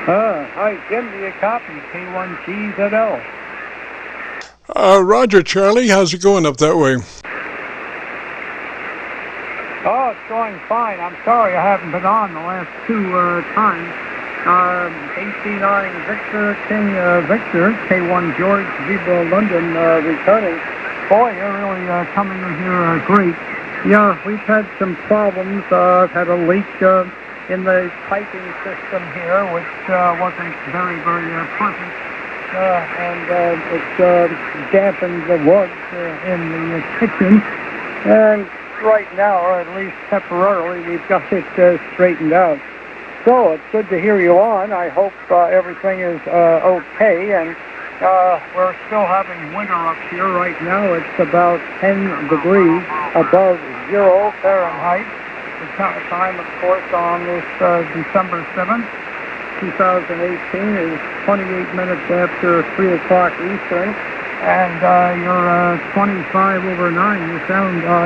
Hi, Jim. Do you copy? K1GZL. Roger, Charlie. How's it going up that way? Oh, it's going fine. I'm sorry I haven't been on the last two times. KC9 Victor King Victor, K1 George Zebra London returning. Boy, you're really coming in here great. Yeah, we've had some problems. I've had a leak in the piping system here, which wasn't very, very pleasant. And it's dampened the wood in the kitchen. And right now, or at least temporarily, we've got it straightened out. So it's good to hear you on. I hope everything is okay. And we're still having winter up here right now. It's about 10 degrees above 0 Fahrenheit. The time, of course, on this December 7th, 2018 is 28 minutes after 3 o'clock Eastern. And you're 25 over 9.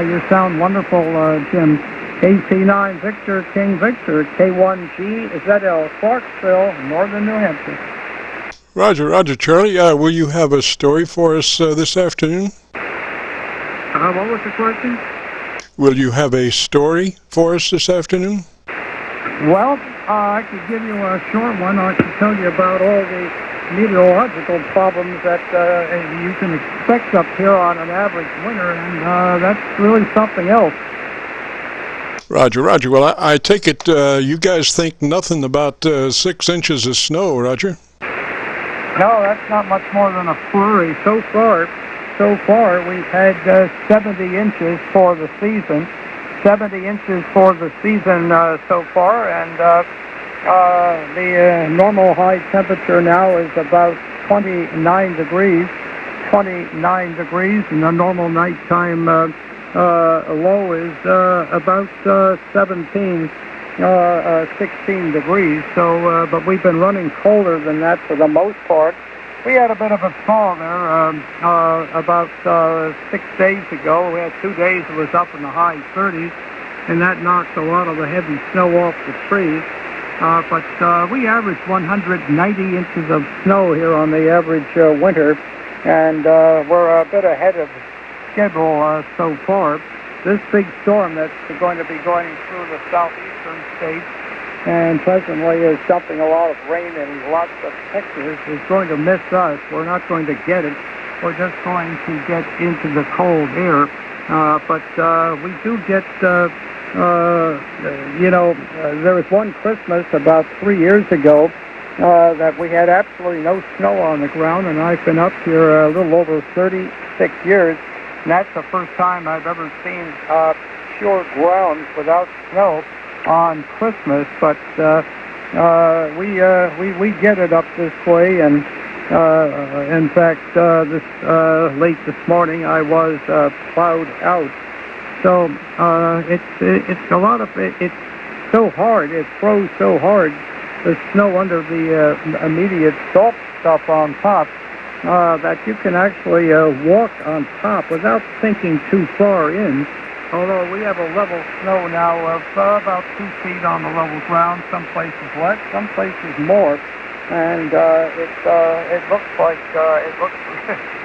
You sound wonderful, Jim. KC9 Victor King Victor, K1GZL, Clarksville, Northern New Hampshire. Roger, Charlie. Will you have a story for us this afternoon? What was the question? Will you have a story for us this afternoon? Well, I could give you a short one. I could tell you about all the meteorological problems that you can expect up here on an average winter, and that's really something else. Roger. Well, I take it you guys think nothing about 6 inches of snow, Roger? No, that's not much more than a flurry. So far, we've had 70 inches for the season. 70 inches for the season so far, and the normal high temperature now is about 29 degrees. 29 degrees, and the normal nighttime low is about 16 degrees. So, but we've been running colder than that for the most part. We had a bit of a thaw there about 6 days ago. We had 2 days it was up in the high 30s, and that knocked a lot of the heavy snow off the trees. But we averaged 190 inches of snow here on the average winter, and we're a bit ahead of schedule so far. This big storm that's going to be going through the southeastern states and presently is dumping a lot of rain and lots of pictures is going to miss us. We're not going to get it. We're just going to get into the cold air. But we do get, there was one Christmas about 3 years ago that we had absolutely no snow on the ground, and I've been up here a little over 36 years, and that's the first time I've ever seen pure ground without snow on Christmas. But we get it up this way, and in fact, late this morning I was plowed out. So it's a lot of it's so hard. It froze so hard. The snow under the immediate salt stuff on top that you can actually walk on top without sinking too far in. Although we have a level snow now of about 2 feet on the level ground, some places less, some places more, and it looks like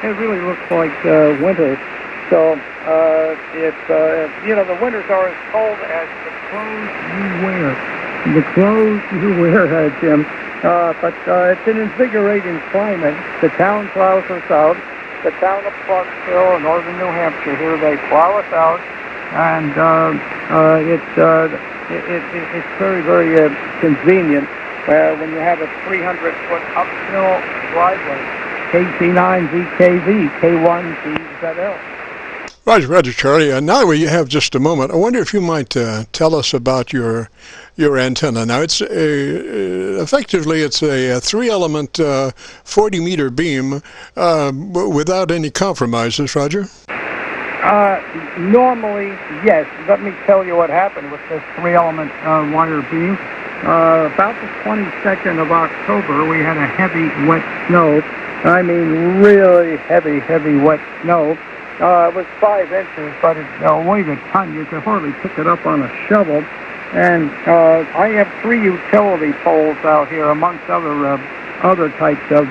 it really looks like winter. So the winters are as cold as the clothes you wear. The clothes you wear, Jim. But it's an invigorating climate. The town plows us out. The town of Clarksville, Northern New Hampshire, here they plow us out. And it's very, very convenient when you have a 300-foot uphill driveway. KC9VKV, K1GZL. Roger, Charlie. Now that we have just a moment, I wonder if you might tell us about your antenna. Now, it's effectively it's a 3-element 40-meter beam without any compromises, Roger? Normally, yes. Let me tell you what happened with this 3-element wire beam. About the 22nd of October, we had a heavy, wet snow. I mean, really heavy, wet snow. It was 5 inches, but it weighed a ton. You could hardly pick it up on a shovel. And I have 3 utility poles out here, amongst other types of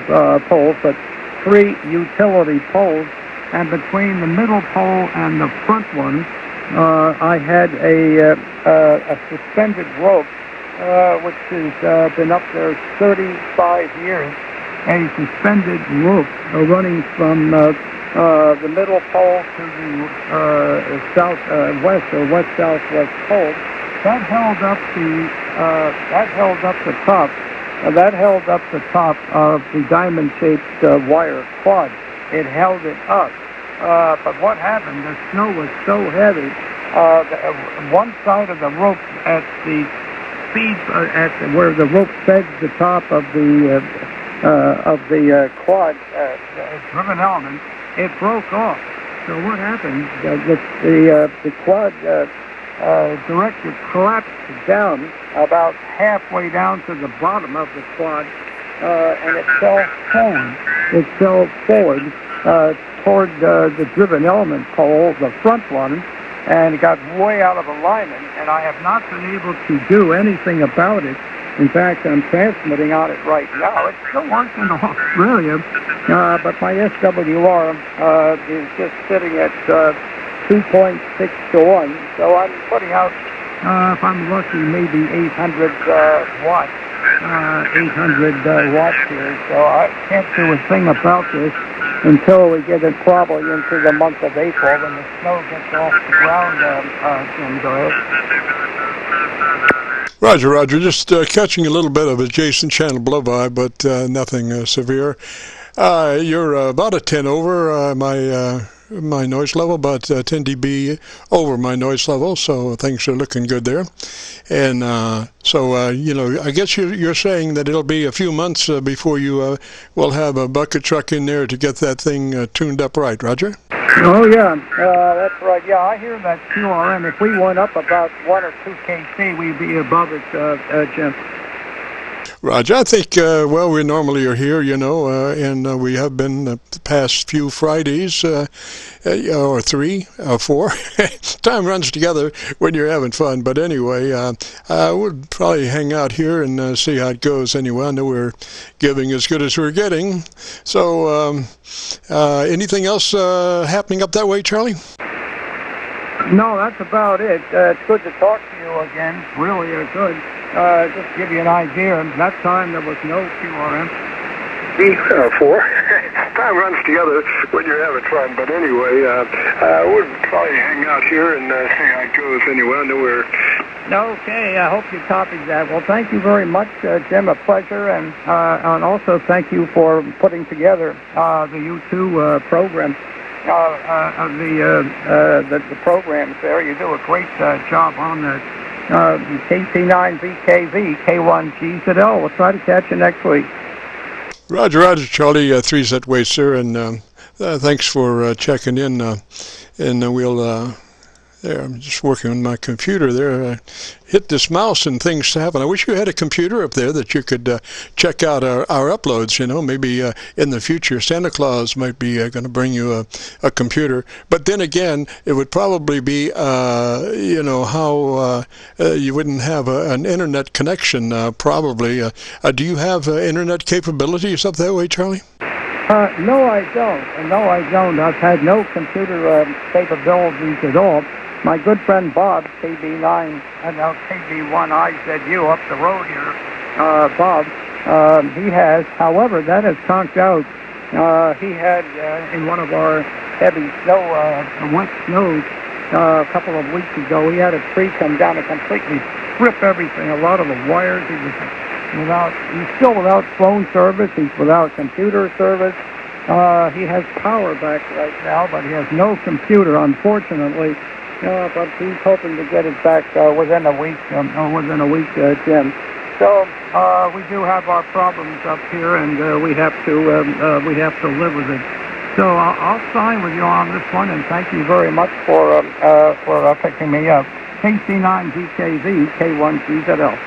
poles, but 3 utility poles. And between the middle pole and the front one, I had a suspended rope, which has been up there 35 years. A suspended rope running from the middle pole to the southwest or west-southwest pole. That held up the top. That held up the top of the diamond-shaped wire quad. It held it up. But what happened? The snow was so heavy. One side of the rope at the speed where the rope fed the top of the quad driven element, it broke off. So what happened? The quad directed collapsed down about halfway down to the bottom of the quad, and it fell forward. It fell forward toward the driven element pole, the front one, and it got way out of alignment, and I have not been able to do anything about it. In fact, I'm transmitting on it right now. It still works in Australia, but my SWR is just sitting at 2.6 to 1, so I'm putting out, if I'm lucky, maybe 800 watts. 800 watts here, so I can't do a thing about this until we get it probably into the month of April when the snow gets off the ground. Jim, go ahead. Roger. Just catching a little bit of adjacent channel blow-by, but nothing severe. You're about a 10 over my noise level, about 10 dB over my noise level, so things are looking good there. And so, I guess you're saying that it'll be a few months before you will have a bucket truck in there to get that thing tuned up right, Roger? Oh, yeah, that's right. Yeah, I hear that QRM. If we went up about 1 or 2 KC, we'd be above it, Jim. Roger, I think, we normally are here, and we have been the past few Fridays, or 3, or 4. Time runs together when you're having fun. But anyway, I would probably hang out here and see how it goes anyway. I know we're giving as good as we're getting. So, anything else happening up that way, Charlie? No, that's about it. It's good to talk to you again. Really good. Just to give you an idea, that time there was no QRM. 4. Time runs together when you're having fun, but anyway, we'll probably hang out here and see how it goes anyway. I know we're... Okay, I hope you copied that. Well, thank you very much, Jim. A pleasure, and also thank you for putting together the U2 program. The programs there. You do a great job on that. KC9VKV, K1GZL. We'll try to catch you next week. Roger, Charlie, 3Z Waster, and thanks for checking in. And we'll, I'm just working on my computer there. Hit this mouse and things happen. I wish you had a computer up there that you could check out our uploads, maybe in the future Santa Claus might be going to bring you a computer. But then again, it would probably be, how you wouldn't have an internet connection, probably. Do you have internet capabilities up that way, Charlie? No, I don't. I've had no computer capabilities at all. My good friend Bob, KB1IZU up the road here, Bob, he has. However, that has conked out. He had in one of our heavy wet snows a couple of weeks ago, he had a tree come down and completely strip everything. A lot of the wires. He's still without phone service. He's without computer service. He has power back right now, but he has no computer, unfortunately. But he's hoping to get it back within a week, Jim. So we do have our problems up here, and we have to live with it. So I'll sign with you on this one, and thank you very much for picking me up. KC9VKV, K1GZL.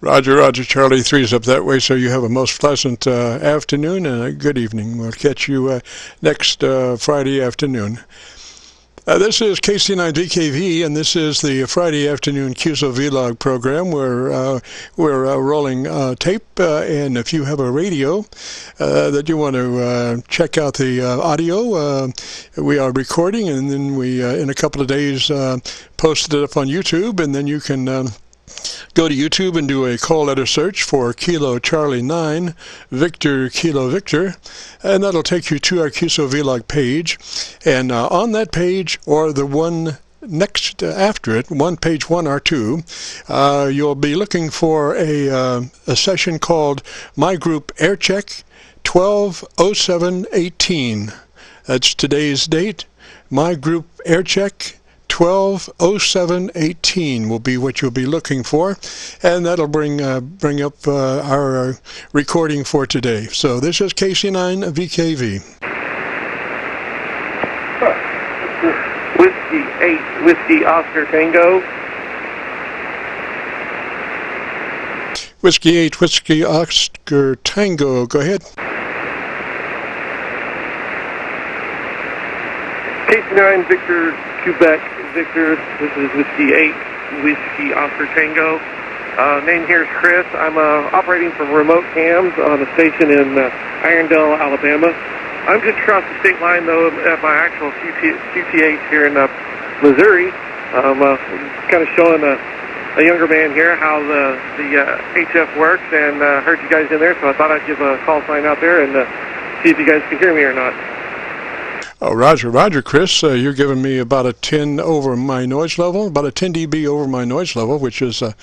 Roger, Charlie, 3's up that way, so you have a most pleasant afternoon and a good evening. We'll catch you next Friday afternoon. This is KC9VKV, and this is the Friday afternoon QSO-VLOG program where we're rolling tape, and if you have a radio that you want to check out the audio, we are recording, and then we, in a couple of days, posted it up on YouTube, and then you can go to YouTube and do a call letter search for Kilo Charlie 9 Victor Kilo Victor, and that'll take you to our QSO-VLOG page. And on that page, or the one next after it, page 1 or 2, you'll be looking for a session called My Group Aircheck 12/07/18. That's today's date. My Group Aircheck 12/07/18 will be what you'll be looking for, and that'll bring up our recording for today. So this is KC9VKV. Whiskey 8, Whiskey Oscar Tango. Whiskey 8, Whiskey Oscar Tango. Go ahead. KC9 Victor Quebec Victor. This is Whiskey 8, Whiskey Oscar Tango. Name here is Chris. I'm operating from remote cams on a station in Irondale, Alabama. I'm just across the state line, though, at my actual QTH here in Missouri. Kind of showing a younger man here how the HF works, and heard you guys in there, so I thought I'd give a call sign out there and see if you guys can hear me or not. Oh, Roger, Chris. You're giving me about a 10 over my noise level, about a 10 dB over my noise level, which is a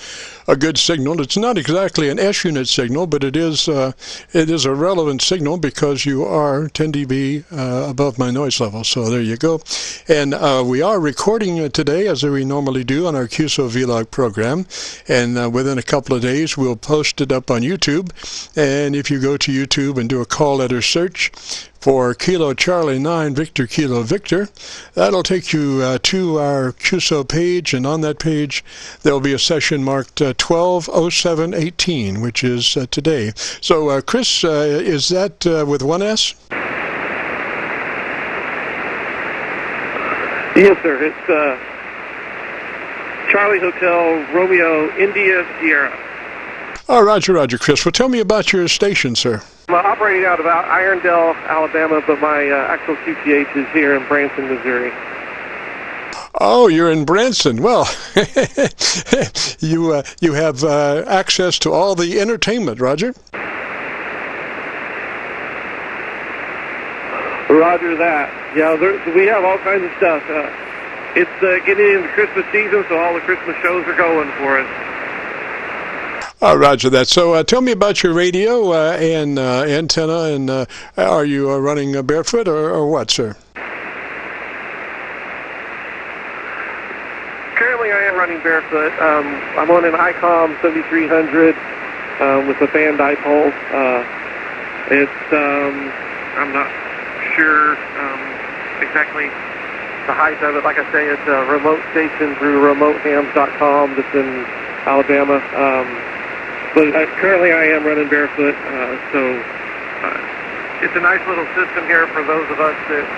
good signal. It's not exactly an S-unit signal, but it is a relevant signal because you are 10 dB above my noise level. So there you go. And we are recording today, as we normally do on our QSO-VLOG program. And within a couple of days, we'll post it up on YouTube. And if you go to YouTube and do a call letter search for Kilo Charlie 9 Victor Kilo Victor, that'll take you to our QSO page, and on that page there'll be a session marked 12/07/18, which is today. So Chris, is that with one S? Yes, sir. It's Charlie Hotel Romeo India Sierra. Oh, Roger, Chris. Well, tell me about your station, sir. I'm operating out of Irondale, Alabama, but my actual QTH is here in Branson, Missouri. Oh, you're in Branson. Well, you have access to all the entertainment, Roger. Roger that. Yeah, we have all kinds of stuff. It's getting into Christmas season, so all the Christmas shows are going for us. Roger that. So tell me about your radio and antenna, and are you running barefoot or what, sir? Currently I am running barefoot. I'm on an ICOM 7300 with a fan dipole. I'm not sure exactly the height of it. Like I say, it's a remote station through remotehams.com that's in Alabama. But currently I am running barefoot, so it's a nice little system here for those of us that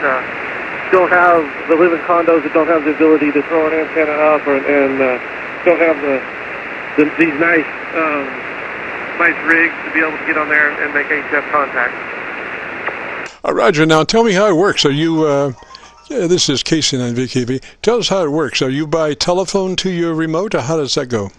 live in condos that don't have the ability to throw an antenna up and don't have these nice rigs to be able to get on there and make HF contact. Roger, now tell me how it works. Are you, this is KC9VKV, tell us how it works. Are you by telephone to your remote, or how does that go?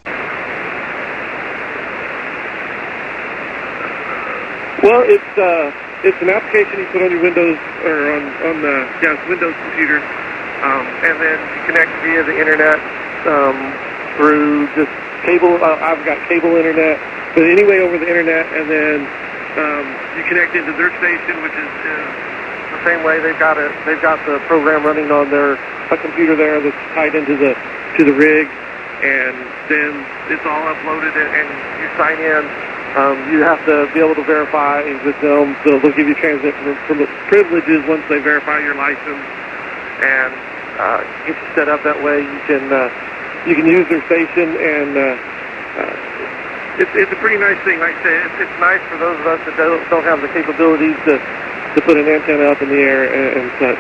Well, it's an application you put on your Windows or on the Windows computer, and then you connect via the internet through just cable. I've got cable internet, but anyway over the internet, and then you connect into their station, which is the same way. They've got the program running on a computer there that's tied into the rig, and then it's all uploaded and you sign in. You have to be able to verify with them, so they'll give you transit privileges once they verify your license and get you set up that way. You can use their station, and it's a pretty nice thing. Like I say, it's nice for those of us that don't have the capabilities to put an antenna up in the air and such.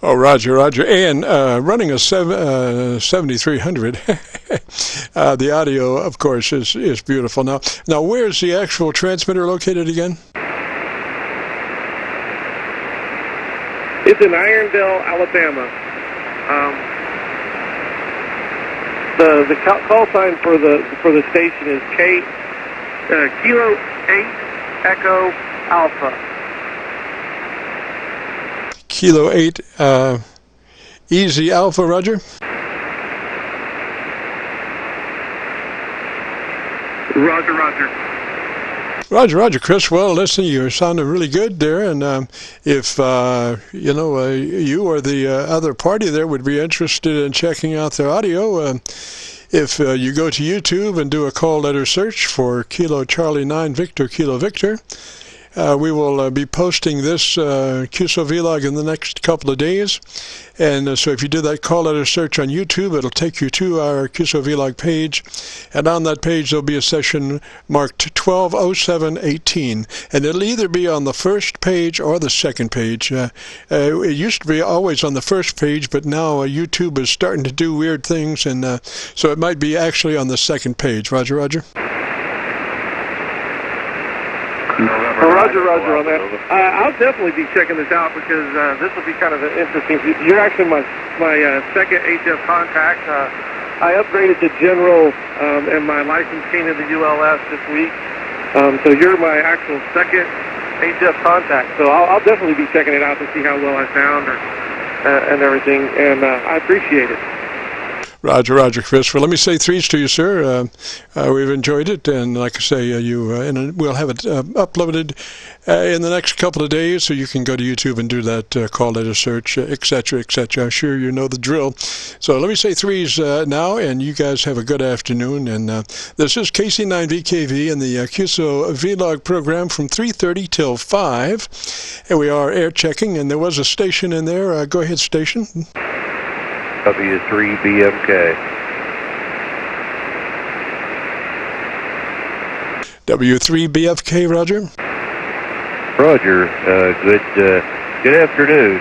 Oh, Roger, Roger. And running a 7300, the audio, of course, is beautiful. Now, where's the actual transmitter located again? It's in Irondale, Alabama. The call sign for the station is Kilo 8 Echo Alpha. Kilo 8 Easy Alpha, Roger. Roger, Roger. Roger, Roger, Chris. Well, listen, you're sounding really good there, and if you or the other party there would be interested in checking out the audio, if you go to YouTube and do a call letter search for Kilo Charlie 9 Victor Kilo Victor, we will be posting this QSO-VLOG in the next couple of days. And so if you do that call letter search on YouTube, it'll take you to our QSO-VLOG page. And on that page, there'll be a session marked 120718. And it'll either be on the first page or the second page. It used to be always on the first page, but now YouTube is starting to do weird things. And so it might be actually on the second page. Roger, Roger. Roger on that. I'll definitely be checking this out because this will be kind of interesting. You're actually my second HF contact. I upgraded to General and my license came in the ULS this week. So you're my actual second HF contact. So I'll definitely be checking it out to see how well I sound and everything. And I appreciate it. Roger, Roger, Chris. Well, let me say threes to you, sir. We've enjoyed it, and like I say, we'll have it uploaded in the next couple of days, so you can go to YouTube and do that call letter search, etc., etc. I'm sure you know the drill. So let me say threes now, and you guys have a good afternoon. And this is KC9VKV in the QSO-VLOG program from 3:30 till 5, and we are air checking, and there was a station in there. Go ahead, station. W3BMK. W3BFK, Roger. Roger. Good afternoon.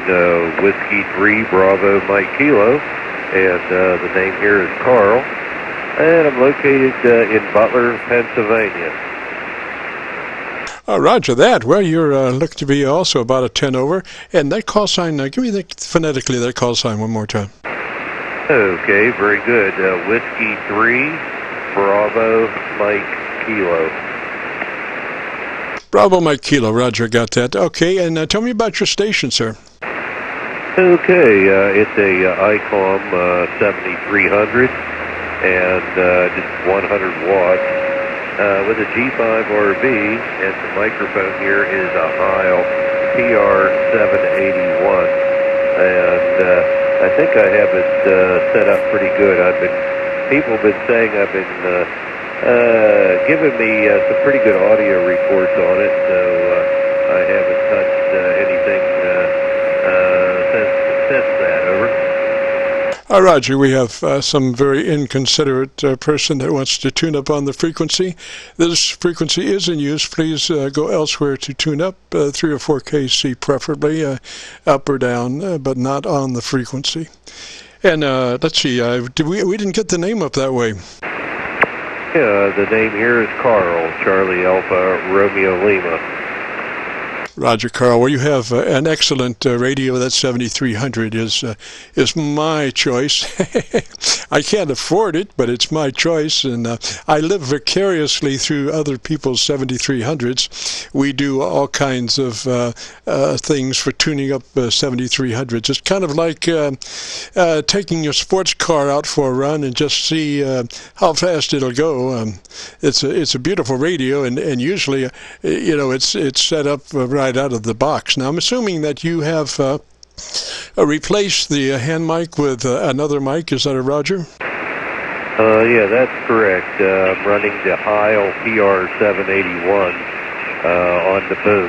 Whiskey 3 Bravo Mike Kilo, and the name here is Carl, and I'm located in Butler, Pennsylvania. Roger that. Well, you're look to be also about a 10 over, and that call sign. Give me phonetically that call sign one more time. Okay, very good. Whiskey 3, Bravo, Mike, Kilo. Bravo, Mike, Kilo. Roger, got that. Okay, and tell me about your station, sir. Okay, it's a ICOM 7300 and just 100 watts with a G5RB, and the microphone here is a Heil PR781, and I think I have it set up pretty good. People have been saying I've been giving me some pretty good audio reports on it, so I haven't touched anything since that. Over. Roger, we have some very inconsiderate person that wants to tune up on the frequency. This frequency is in use. Please go elsewhere to tune up, 3 or 4 KC preferably, up or down, but not on the frequency. And let's see, we didn't get the name up that way. Yeah, the name here is Carl, Charlie Alpha, Romeo Lima. Roger, Carl. Well, you have an excellent radio. That 7300 is my choice. I can't afford it, but it's my choice, and I live vicariously through other people's 7300s. We do all kinds of things for tuning up 7300s. It's kind of like taking your sports car out for a run and just see how fast it'll go. It's a beautiful radio, and usually, it's set up right out of the box. Now, I'm assuming that you have replaced the hand mic with another mic. Is that a Roger? Yeah, that's correct. I'm running the Heil PR781 on the boom.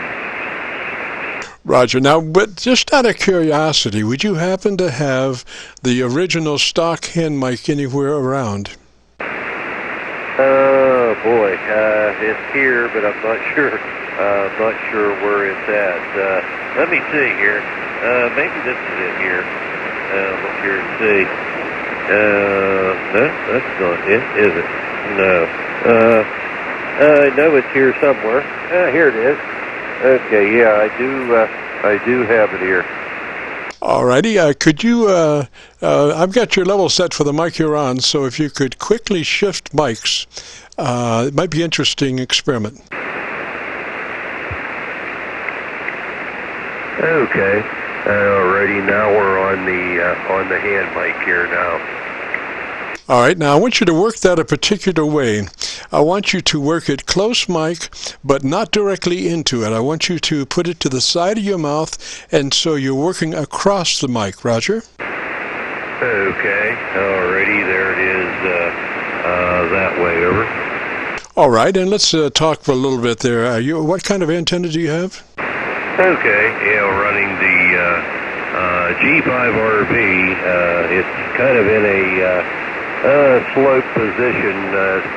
Roger. Now, but just out of curiosity, would you happen to have the original stock hand mic anywhere around? Oh, boy. It's here, but I'm not sure. Not sure where it's at. Let me see here. Maybe this is it here. Look here and see. No, that's not it, is it? No. I know it's here somewhere. Here it is. Okay, yeah, I do have it here. Alrighty, could you, I've got your level set for the mic you're on, so if you could quickly shift mics, it might be an interesting experiment. Okay, alrighty, now we're on the hand mic here now. All right, now I want you to work that a particular way. I want you to work it close mic, but not directly into it. I want you to put it to the side of your mouth, and so you're working across the mic. Roger? Okay, alrighty, there it is, that way, over. All right, and let's talk for a little bit there. What kind of antenna do you have? Okay, yeah, we're running the G5RV. It's kind of in a slope position,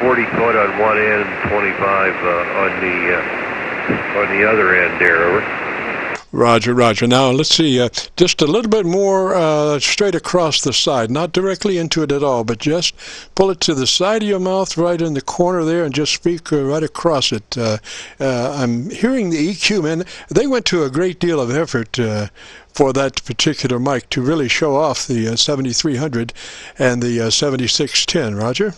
40 foot on one end, 25 on the other end there, over. Roger, roger. Now, let's see, just a little bit more straight across the side, not directly into it at all, but just pull it to the side of your mouth, right in the corner there, and just speak right across it. I'm hearing the EQ, man. They went to a great deal of effort for that particular mic to really show off the 7300 and the 7610. Roger?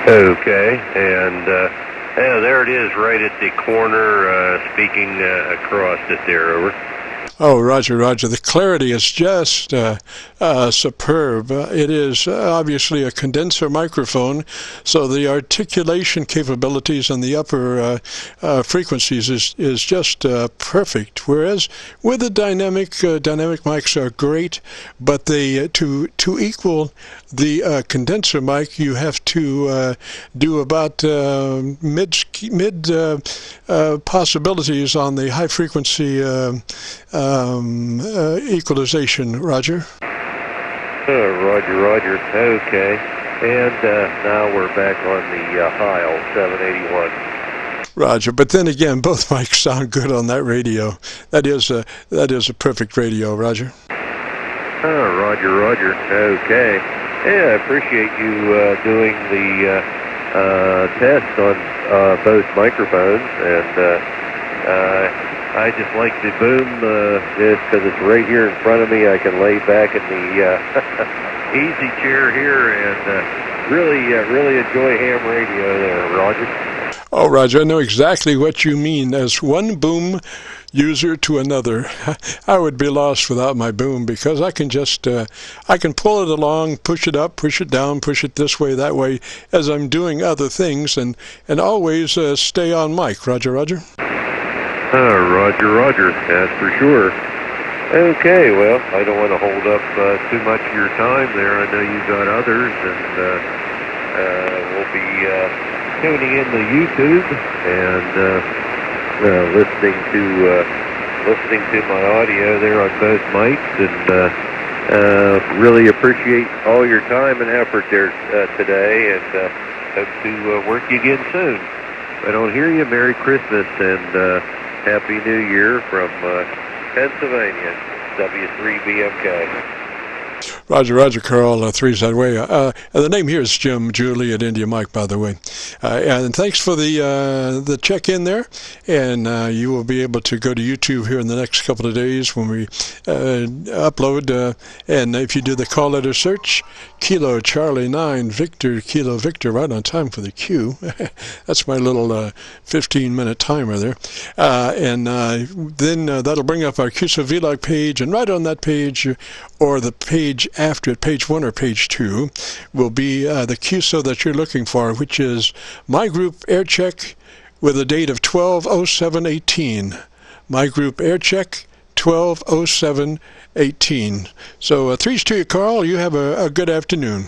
Okay, and yeah, there it is, right at the corner, speaking across it there, over. Oh, roger, roger. The clarity is just superb. It is obviously a condenser microphone, so the articulation capabilities on the upper frequencies is just perfect. Whereas with the dynamic mics are great, but they to equal the condenser mic, you have to do about mid possibilities on the high frequency equalization. Roger? Roger, roger. Okay. And now we're back on the Heil 781. Roger. But then again, both mics sound good on that radio. That is a perfect radio. Roger? Roger, roger. Okay. Yeah, I appreciate you doing the test on both microphones, and I just like the boom, just because it's right here in front of me. I can lay back in the easy chair here and really enjoy ham radio there, Roger. Oh, Roger, I know exactly what you mean. As one boom user to another, I would be lost without my boom, because I can just I can pull it along, push it up, push it down, push it this way, that way, as I'm doing other things, and always stay on mic. Roger, roger. Roger, roger, that's for sure. Okay, well, I don't want to hold up too much of your time there. I know you've got others, and we'll be tuning in to YouTube and listening to my audio there on both mics, and really appreciate all your time and effort there today, and hope to work you again soon. If I don't hear you, Merry Christmas and Happy New Year from Pennsylvania, W3BMK. Roger, roger, Carl, 3Z-Way. The name here is Jim, Juliet, India Mike, by the way. And thanks for the check-in there. And you will be able to go to YouTube here in the next couple of days when we upload. And if you do the call letter search, Kilo Charlie 9 Victor Kilo Victor, right on time for the Q. That's my little 15-minute timer there. And then that'll bring up our QSO-VLOG page, and right on that page, or the page after it, page 1 or page 2, will be the QSO that you're looking for, which is my group Aircheck with a date of 12/07/18. My group Aircheck 12/07/18. So threes to you, Carl. You have a good afternoon.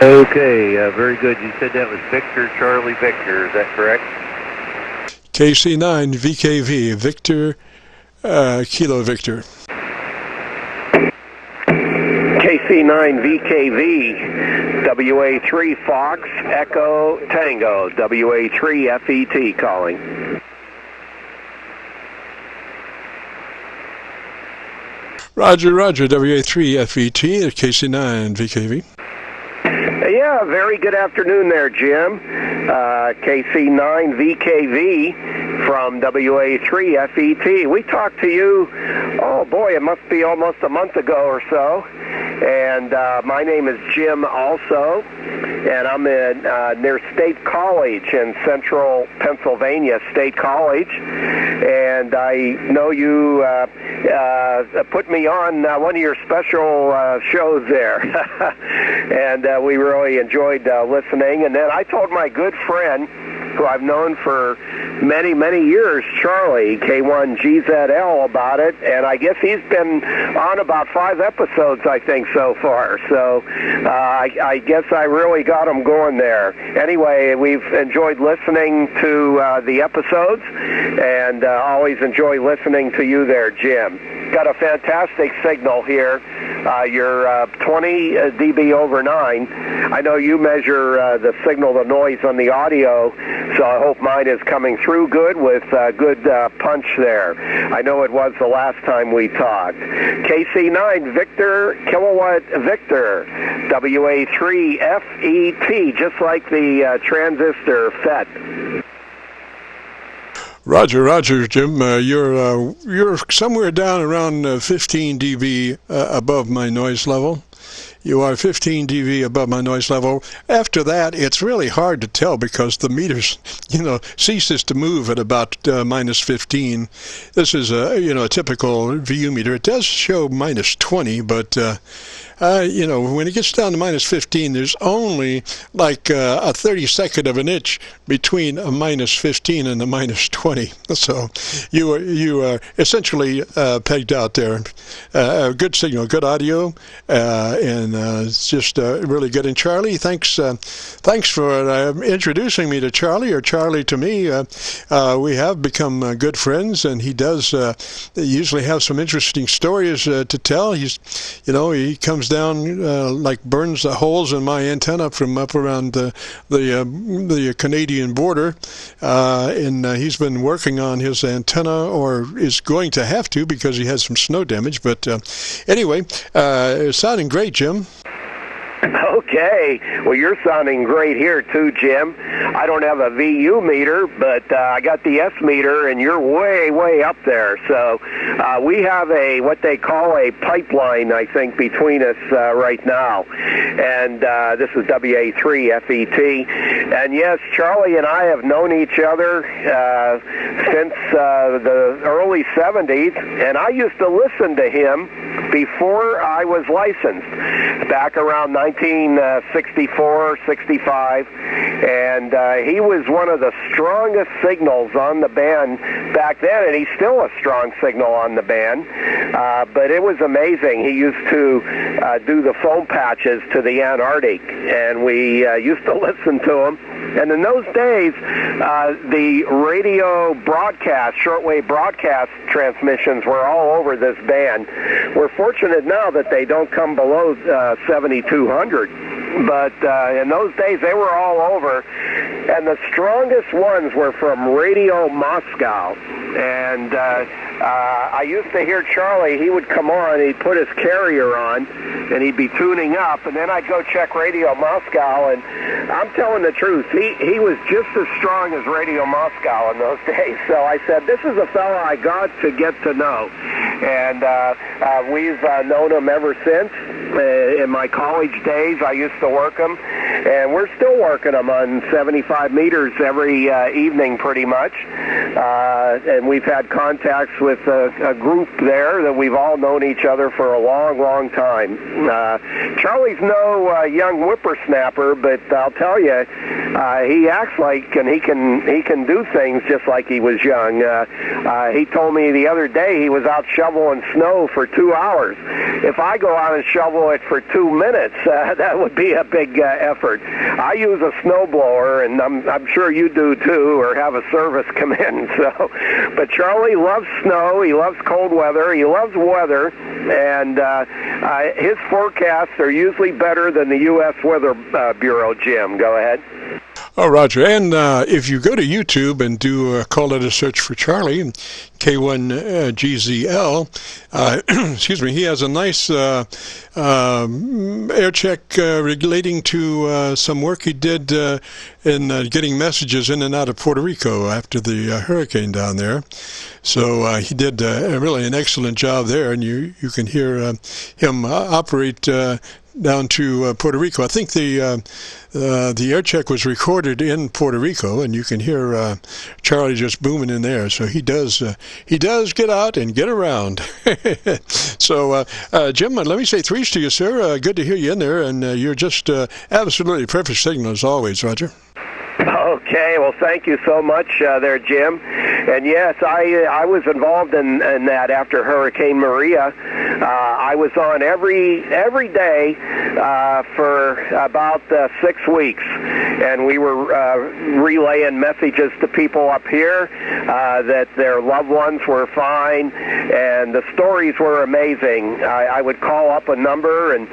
Okay, very good. You said that was Victor Charlie Victor, is that correct? KC9VKV, Victor Kilo Victor. KC9VKV, WA3 Fox Echo Tango, WA3 FET calling. Roger, Roger, WA3FET at KC9VKV. Yeah, very good afternoon there, Jim. KC9VKV from WA3FET. We talked to you, oh boy, it must be almost a month ago or so. And my name is Jim also, and I'm in near State College in central Pennsylvania, State College. And I know you put me on one of your special shows there. And we really enjoyed listening. And then I told my good friend, who I've known for many, many years, Charlie, K1GZL, about it, and I guess he's been on about 5 episodes, I think, so far. So I guess I really got him going there. Anyway, we've enjoyed listening to the episodes, and always enjoy listening to you there, Jim. Got a fantastic signal here. You're 20 dB over 9. I know you measure the signal, the noise on the audio, so I hope mine is coming through good with good punch there. I know it was the last time we talked. KC9 Victor Kilowatt Victor, WA3FET, just like the transistor FET. Roger, Roger, Jim. You're somewhere down around 15 dB above my noise level. You are 15 dB above my noise level. After that, it's really hard to tell because the meter, ceases to move at about minus 15. This is a typical VU meter. It does show minus 20, but when it gets down to minus 15, there's only like a 32nd of an inch between a minus 15 and a minus 20. So you are essentially pegged out there. A good signal, good audio, and it's just really good. And Charlie, thanks for introducing me to Charlie, or Charlie to me. We have become good friends, and he does usually have some interesting stories to tell. He comes down like burns the holes in my antenna from up around the Canadian border, and he's been working on his antenna, or is going to have to, because he has some snow damage. But anyway, it's sounding great, Jim. Okay. Well, you're sounding great here, too, Jim. I don't have a VU meter, but I got the S meter, and you're way, way up there. So we have what they call a pipeline, I think, between us right now. And this is WA3FET. And, yes, Charlie and I have known each other since the early 70s, and I used to listen to him before I was licensed, back around 1964, 65, and he was one of the strongest signals on the band back then, and he's still a strong signal on the band, but it was amazing. He used to do the foam patches to the Antarctic, and we used to listen to him. And in those days, the radio broadcast, shortwave broadcast transmissions were all over this band. We're fortunate now that they don't come below 7,200. But in those days, they were all over. And the strongest ones were from Radio Moscow. And I used to hear Charlie. He would come on, he'd put his carrier on, and he'd be tuning up. And then I'd go check Radio Moscow, and I'm telling the truth, he was just as strong as Radio Moscow in those days. So I said, this is a fella I got to get to know. And we've known him ever since. In my college days, I used to work him, and we're still working them on 75 meters every evening pretty much. And we've had contacts with a group there that we've all known each other for a long, long time. Charlie's no young whippersnapper, but I'll tell you, he acts like, and he can do things just like he was young. He told me the other day he was out shoveling snow for 2 hours. If I go out and shovel it for 2 minutes, that would be a big effort. I use a snowblower, and I'm sure you do too, or have a service come in. So, but Charlie loves snow. He loves cold weather. He loves weather, and his forecasts are usually better than the U.S. Weather Bureau. Jim, go ahead. Oh, Roger. And if you go to YouTube and do call it a search for Charlie, K1GZL, excuse me, he has a nice air check relating to some work he did in getting messages in and out of Puerto Rico after the hurricane down there. So he did really an excellent job there, and you can hear him operate down to Puerto Rico. I think the air check was recorded in Puerto Rico, and you can hear Charlie just booming in there. So he does get out and get around. So Jim, let me say threes to you, sir. Good to hear you in there, and you're just absolutely perfect signal as always, Roger. Okay, well, thank you so much there, Jim. And yes, I was involved in that after Hurricane Maria. I was on every day for about 6 weeks, and we were relaying messages to people up here that their loved ones were fine, and the stories were amazing. I would call up a number and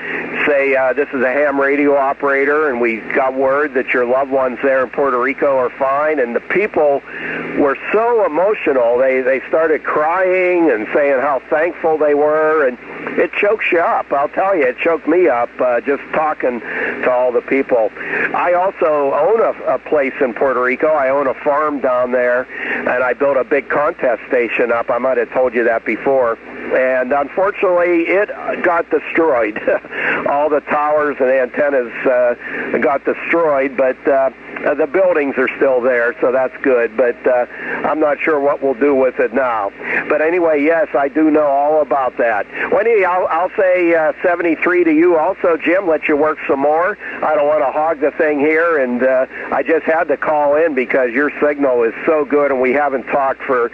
say, this is a ham radio operator, and we got word that your loved ones there in Puerto Rico are fine, and the people were so emotional. They started crying and saying how thankful they were, and it chokes you up. I'll tell you, it choked me up just talking to all the people. I also own a place in Puerto Rico. I own a farm down there, and I built a big contest station up. I might have told you that before. And unfortunately, it got destroyed. All the towers and antennas got destroyed, but the buildings are still there, so that's good. But I'm not sure what we'll do with it now. But anyway, yes, I do know all about that. Wendy, I'll say 73 to you also, Jim. Let you work some more. I don't want to hog the thing here, and I just had to call in because your signal is so good, and we haven't talked for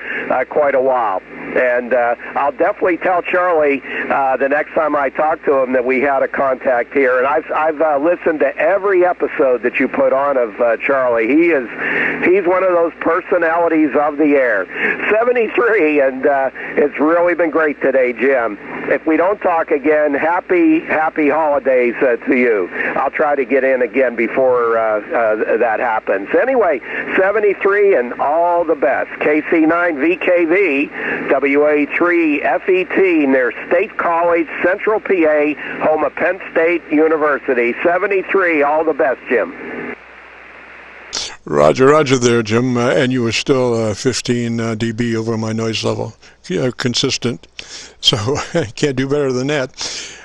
quite a while. And I'll definitely tell Charlie the next time I talk to him that we had a contact here. And I've listened to every episode that you put on of Charlie. He's one of those personalities of the air. 73, and it's really been great today, Jim. If we don't talk again, happy holidays to you. I'll try to get in again before that happens. Anyway, 73 and all the best. KC9VKV, WA3FET near State College, Central PA, home of Penn State University. 73, all the best, Jim. Roger there, Jim, and you were still 15 dB over my noise level, consistent, so I can't do better than that.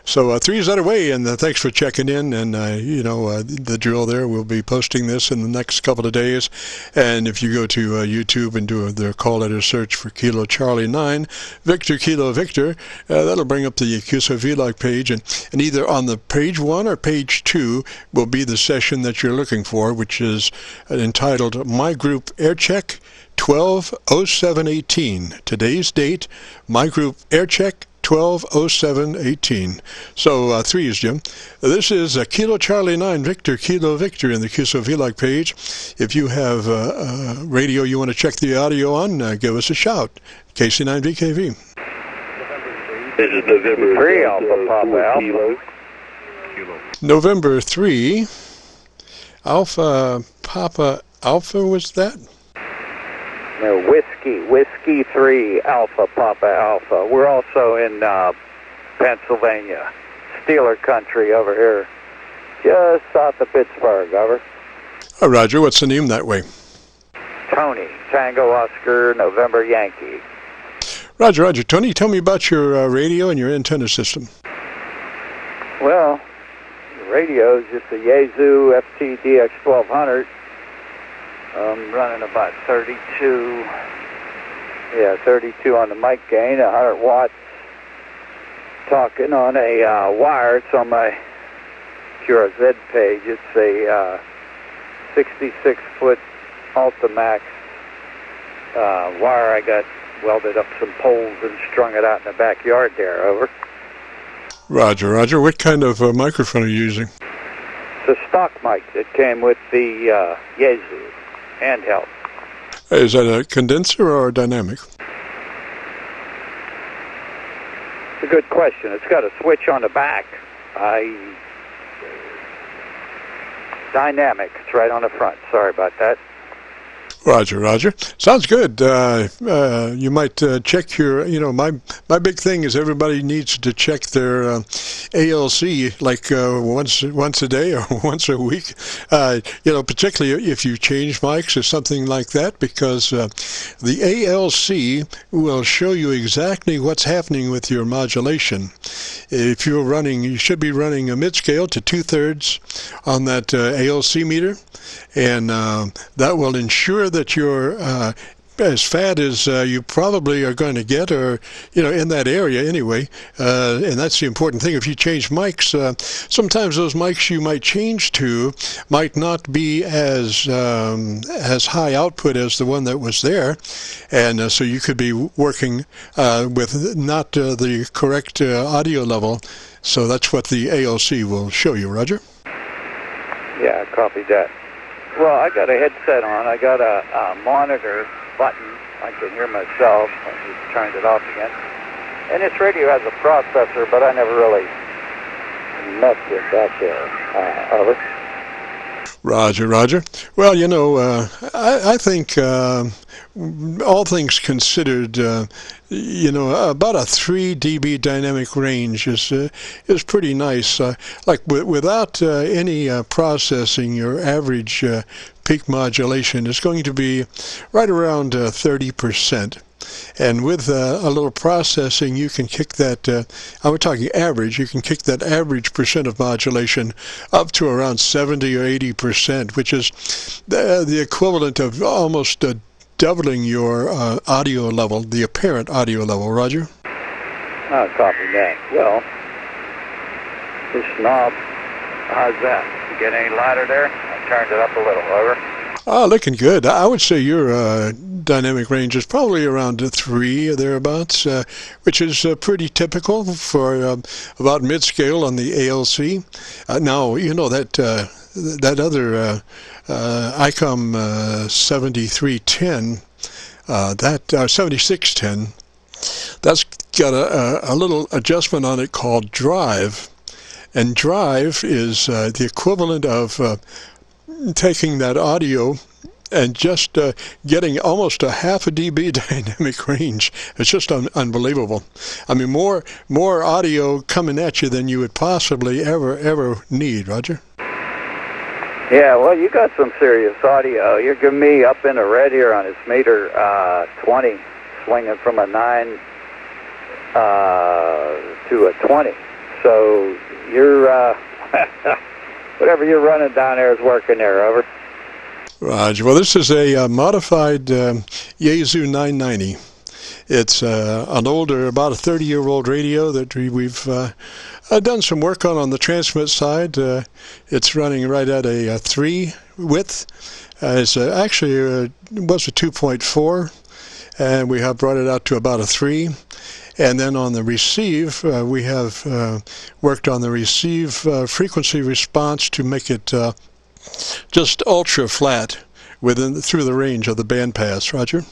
So three's that away, and thanks for checking in, and the drill there, we'll be posting this in the next couple of days, and if you go to YouTube and do their call letter search for Kilo Charlie 9, Victor Kilo Victor, that'll bring up the QSO-VLOG page, and either on the page 1 or page 2 will be the session that you're looking for, which is entitled My Group Aircheck 12/07/18. Today's date, My Group Aircheck 12/07/18. So threes, Jim. This is Kilo Charlie 9 Victor Kilo Victor in the QSO-VLOG page. If you have radio you want to check the audio on, give us a shout. KC9VKV. This is November 3 Alpha Papa Alpha. November 3 Alpha Papa Alpha, was that? No, Whiskey 3 Alpha Papa Alpha. We're also in Pennsylvania, Steeler country over here, just south of Pittsburgh, over. Oh, Roger, what's the name that way? Tony, Tango Oscar, November Yankee. Roger. Tony, tell me about your radio and your antenna system. Well, the radio is just a Yaesu FTDX 1200. I'm running about 32 on the mic gain, 100 watts. Talking on a wire. It's on my QRZ page. It's a 66-foot Ultimax wire. I got welded up some poles and strung it out in the backyard there, over. Roger. What kind of microphone are you using? It's a stock mic that came with the Yaesu handheld. Is that a condenser or a dynamic? It's a good question. It's got a switch on the back. dynamic. It's right on the front. Sorry about that. Roger, Roger. Sounds good. You might check your, my big thing is everybody needs to check their ALC like once a day or once a week, particularly if you change mics or something like that, because the ALC will show you exactly what's happening with your modulation. If you're running, you should be running a mid-scale to 2/3 on that ALC meter, and that will ensure that you're as fat as you probably are going to get, or in that area anyway. And that's the important thing. If you change mics, sometimes those mics you might change to might not be as high output as the one that was there, and so you could be working with not the correct audio level. So that's what the ALC will show you, Roger. Yeah, copy that. Well, I got a headset on. I got a monitor button. I can hear myself. I just turned it off again. And this radio has a processor, but I never really messed with that there. Over. Roger, Roger. Well, I think all things considered, about a 3 dB dynamic range is pretty nice. Without any processing, your average peak modulation is going to be right around 30%. And with a little processing, you can kick that, I'm talking average, you can kick that average percent of modulation up to around 70 or 80%, which is the equivalent of almost doubling your audio level, the apparent audio level. Roger? I'll copy that. Well, this knob, how's that? You get any lighter there? I turned it up a little. Over. Looking good. I would say your dynamic range is probably around 3 or thereabouts, which is pretty typical for about mid-scale on the ALC. Now, that other ICOM 7310, 7610, that's got a little adjustment on it called drive. And drive is the equivalent of taking that audio and just getting almost a half a dB dynamic range. It's just unbelievable. I mean, more audio coming at you than you would possibly ever need, Roger. Yeah, well, you got some serious audio. You're giving me up in the red here on this meter 20, swinging from a 9 to a 20. So you're whatever you're running down there is working there. Over. Roger. Well, this is a modified Yaesu 990. It's an older, about a 30-year-old radio that we've done some work on the transmit side. It's running right at a 3 width. It's actually was a 2.4, and we have brought it out to about a 3. And then on the receive, we have worked on the receive frequency response to make it just ultra flat through the range of the bandpass. Roger?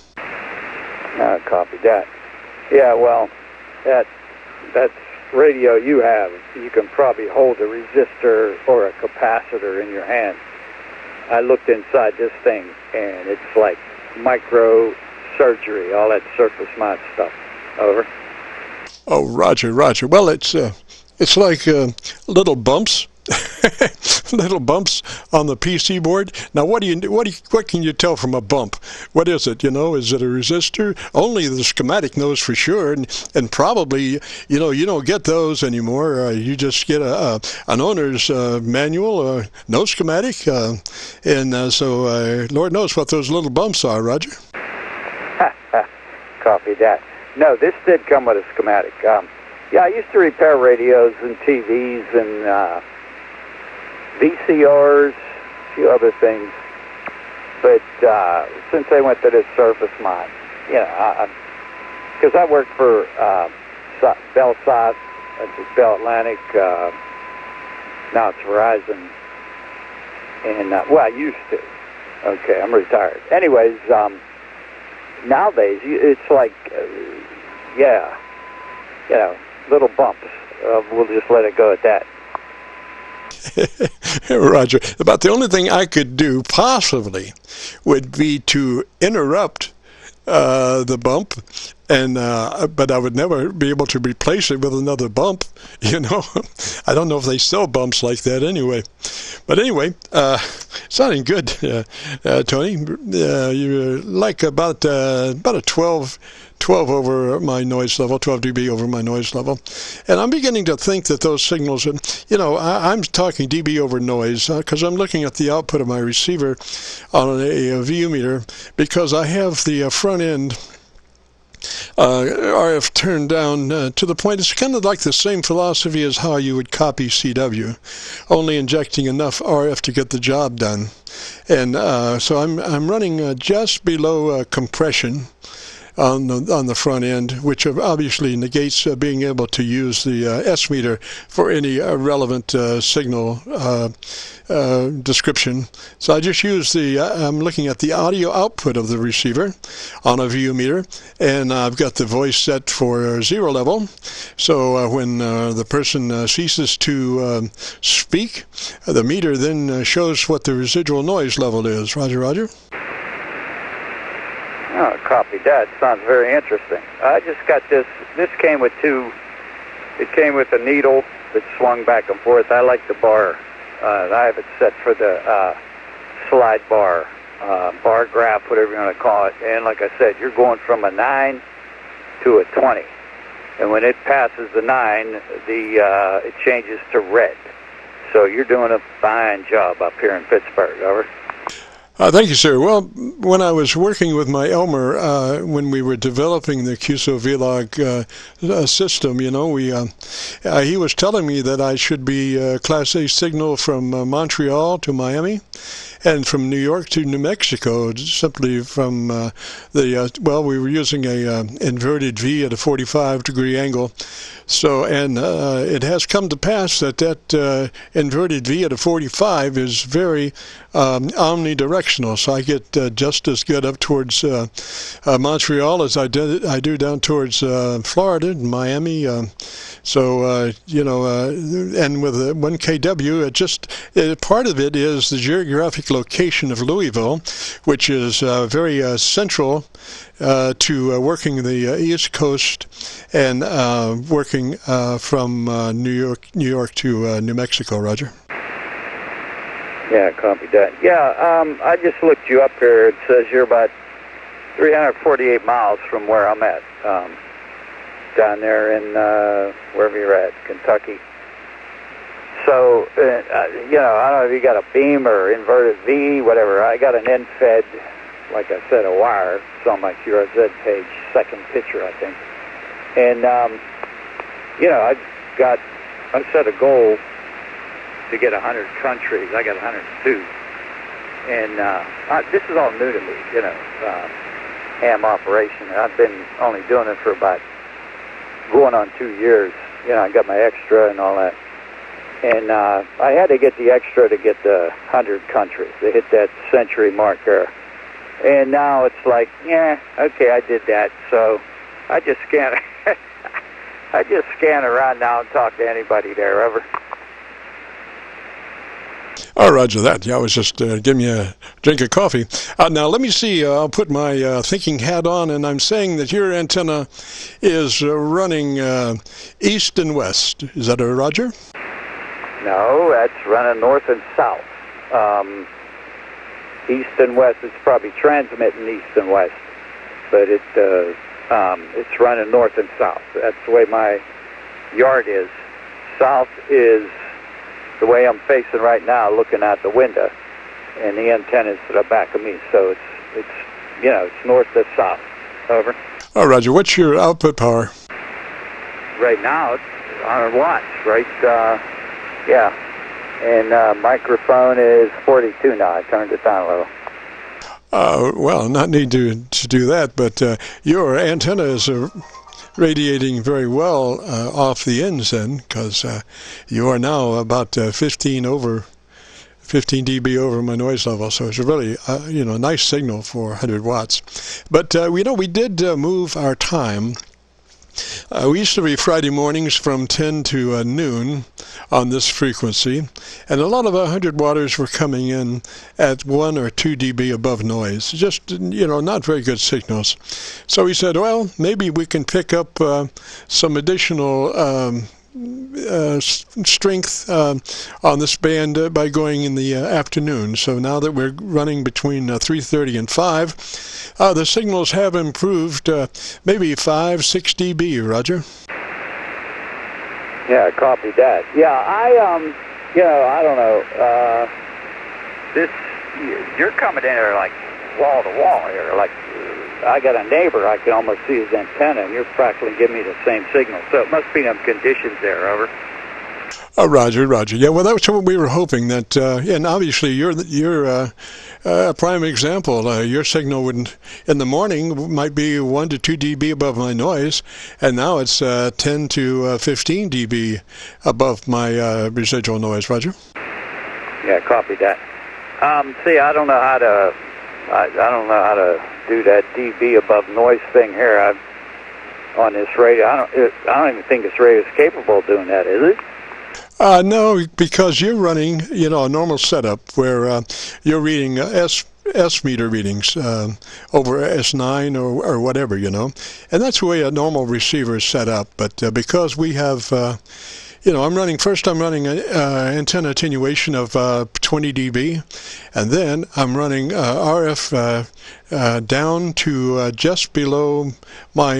Copy that. Yeah, well, that's radio you have. You can probably hold a resistor or a capacitor in your hand. I looked inside this thing, and it's like micro surgery, all that surface mount stuff. Over. Oh, Roger. Well, it's like little bumps, little bumps on the PC board. Now, what can you tell from a bump? What is it? Is it a resistor? Only the schematic knows for sure, and probably you don't get those anymore. You just get an owner's manual, no schematic, and so Lord knows what those little bumps are. Roger. Copy that. No, this did come with a schematic. Yeah, I used to repair radios and TVs and VCRs, a few other things. But since I went to this surface mine, because I worked for Bell South, that's Bell Atlantic, now it's Verizon, and I used to. Okay, I'm retired. Anyways, nowadays it's like, little bumps. We'll just let it go at that. Roger. About the only thing I could do possibly would be to interrupt the bump, and but I would never be able to replace it with another bump. You know, I don't know if they sell bumps like that anyway. But anyway, sounding good, Tony. You're like about a 12 over my noise level, 12 dB over my noise level. And I'm beginning to think that those signals, you know, I'm talking dB over noise because I'm looking at the output of my receiver on a VU meter, because I have the front end RF turned down to the point it's kind of like the same philosophy as how you would copy CW, only injecting enough RF to get the job done. And so I'm running just below compression on the front end, which obviously negates being able to use the S meter for any relevant signal description. So I just use I'm looking at the audio output of the receiver on a VU meter, and I've got the voice set for 0 level. So when the person ceases to speak, the meter then shows what the residual noise level is. Roger, Roger. Oh, copy that. Sounds very interesting. I just got this. This came with it came with a needle that swung back and forth. I like the bar. I have it set for the slide bar, bar graph, whatever you want to call it. And like I said, you're going from a 9 to a 20. And when it passes the 9, it changes to red. So you're doing a fine job up here in Pittsburgh. Over. Thank you, sir. Well, when I was working with my Elmer, when we were developing the QSO-VLOG system, you know, he was telling me that I should be Class A signal from Montreal to Miami, and from New York to New Mexico, simply from well, we were using a inverted V at a 45-degree angle. So, and it has come to pass that inverted V at a 45 is very omnidirectional. So I get just as good up towards Montreal as I do down towards Florida and Miami. So, you know, and with 1 kW, part of it is the geographic location of Louisville, which is very central to working the East Coast and working from New York to New Mexico. Roger. Yeah, copy that. Yeah, I just looked you up here. It says you're about 348 miles from where I'm at, down there in wherever you're at, Kentucky. So, you know, I don't know if you got a beam or inverted V, whatever. I got an end-fed, like I said, a wire. It's on my QRZ page, second picture, I think. And, you know, I set a goal to get 100 countries. I got 102. And this is all new to me, you know, ham operation. I've been only doing it for about going on 2 years. You know, I got my extra and all that. And I had to get the extra to get the 100 countries. They hit that century marker. And now it's like, yeah, okay, I did that. So I just scan I just scan around now and talk to anybody there, ever. Oh, roger that. Yeah, I was just giving you a drink of coffee. Now, let me see. I'll put my thinking hat on, and I'm saying that your antenna is running east and west. Is that a roger? No, that's running north and south. East and west, it's probably transmitting east and west, but it's running north and south. That's the way my yard is. South is the way I'm facing right now, looking out the window, and the antenna's to the back of me. So it's you know, it's north to south. Over. Oh, roger. What's your output power? Right now, it's 100 watts, right? Yeah. And microphone is 42 now. I turned it down a little. Well, not need to do that, but your antenna is radiating very well off the ends then, because you are now about 15 dB over my noise level, so it's a really you know, nice signal for 100 watts. But you know, we did move our time We used to be Friday mornings from 10 to noon on this frequency, and a lot of 100 waters were coming in at 1 or 2 dB above noise. Just, not very good signals. So we said, well, maybe we can pick up some additional strength on this band by going in the afternoon. So now that we're running between 3:30 and 5, the signals have improved maybe 5-6 dB, Roger. Yeah, copy that. Yeah, I don't know. You're coming in there like wall to wall here. Like I got a neighbor, I can almost see his antenna, and you're practically giving me the same signal. So it must be them conditions there, over. Roger. Yeah, well, that's what we were hoping. That, and obviously you're a prime example. Your signal would, in the morning, might be 1 to 2 dB above my noise, and now it's 10 to 15 dB above my residual noise. Roger. Yeah, copy that. See, I don't know how to do that dB above noise thing here. On this radio, I don't even think this radio is capable of doing that, is it? No, because you're running, a normal setup where you're reading S meter readings over S9 or whatever, and that's the way a normal receiver is set up. But because we have, I'm running antenna attenuation of 20 dB, and then I'm running RF down to just below my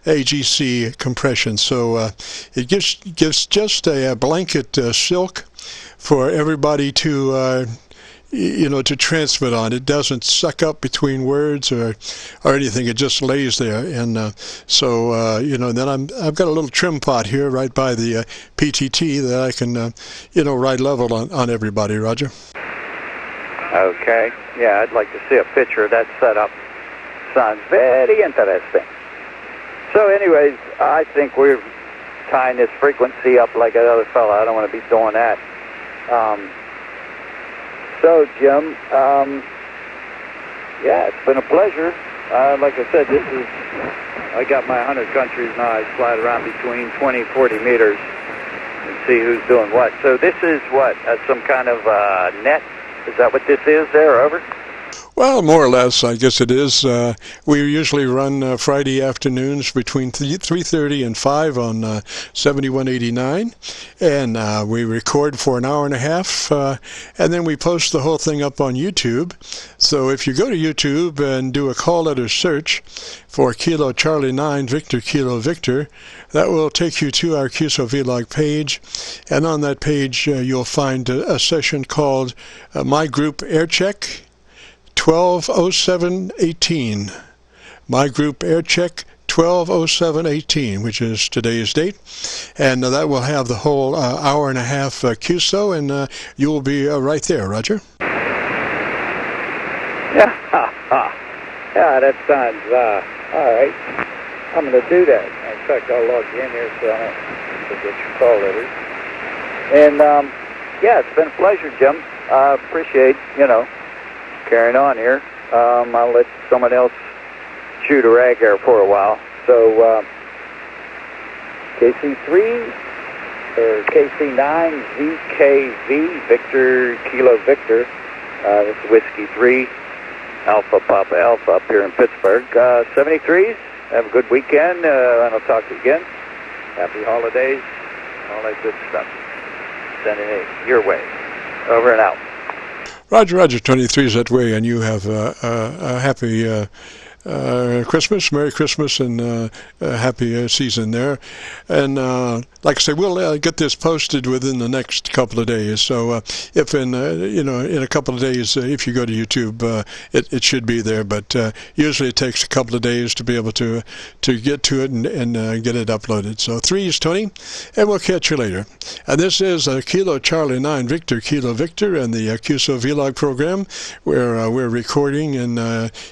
AGC compression. So it gives just a blanket silk for everybody to to transmit on. It doesn't suck up between words or anything. It just lays there. And so then I've got a little trim pot here right by the PTT that I can ride level on everybody. Roger. Okay. Yeah, I'd like to see a picture of that setup. Sounds very interesting. So anyways, I think we're tying this frequency up like another fella. I don't want to be doing that. So, Jim, yeah, it's been a pleasure. Like I said, I got my 100 countries now. I slide around between 20 and 40 meters and see who's doing what. So this is what, some kind of net? Is that what this is there, over? Well, more or less, I guess it is. We usually run Friday afternoons between 3:30 and 5 on 7189, and we record for an hour and a half, and then we post the whole thing up on YouTube. So if you go to YouTube and do a call letter search for Kilo Charlie 9 Victor Kilo Victor, that will take you to our QSO-VLOG page, and on that page you'll find a session called My Group Aircheck 120718. My Group Aircheck 120718, which is today's date, and that will have the whole hour and a half QSO, and you will be right there, Roger. Yeah, yeah, that sounds all right. I'm going to do that. In fact, I'll log you in here so I don't forget your call letters. And yeah, it's been a pleasure, Jim. I appreciate carrying on here. I'll let someone else shoot a rag here for a while. So KC3 or KC9VKV Victor Kilo Victor. This is Whiskey 3 Alpha Papa Alpha up here in Pittsburgh. 73s. Have a good weekend, and I'll talk to you again. Happy holidays, all that good stuff. Sending it your way. Over and out. Roger, 23 is that way, and you have a happy Christmas, Merry Christmas, and happy season there. And like I say, we'll get this posted within the next couple of days. So if in a couple of days, if you go to YouTube, it should be there. But usually it takes a couple of days to be able to get to it and get it uploaded. So 3 is Tony, and we'll catch you later. And this is Kilo Charlie 9 Victor Kilo Victor and the QSO-VLOG program, where we're recording. And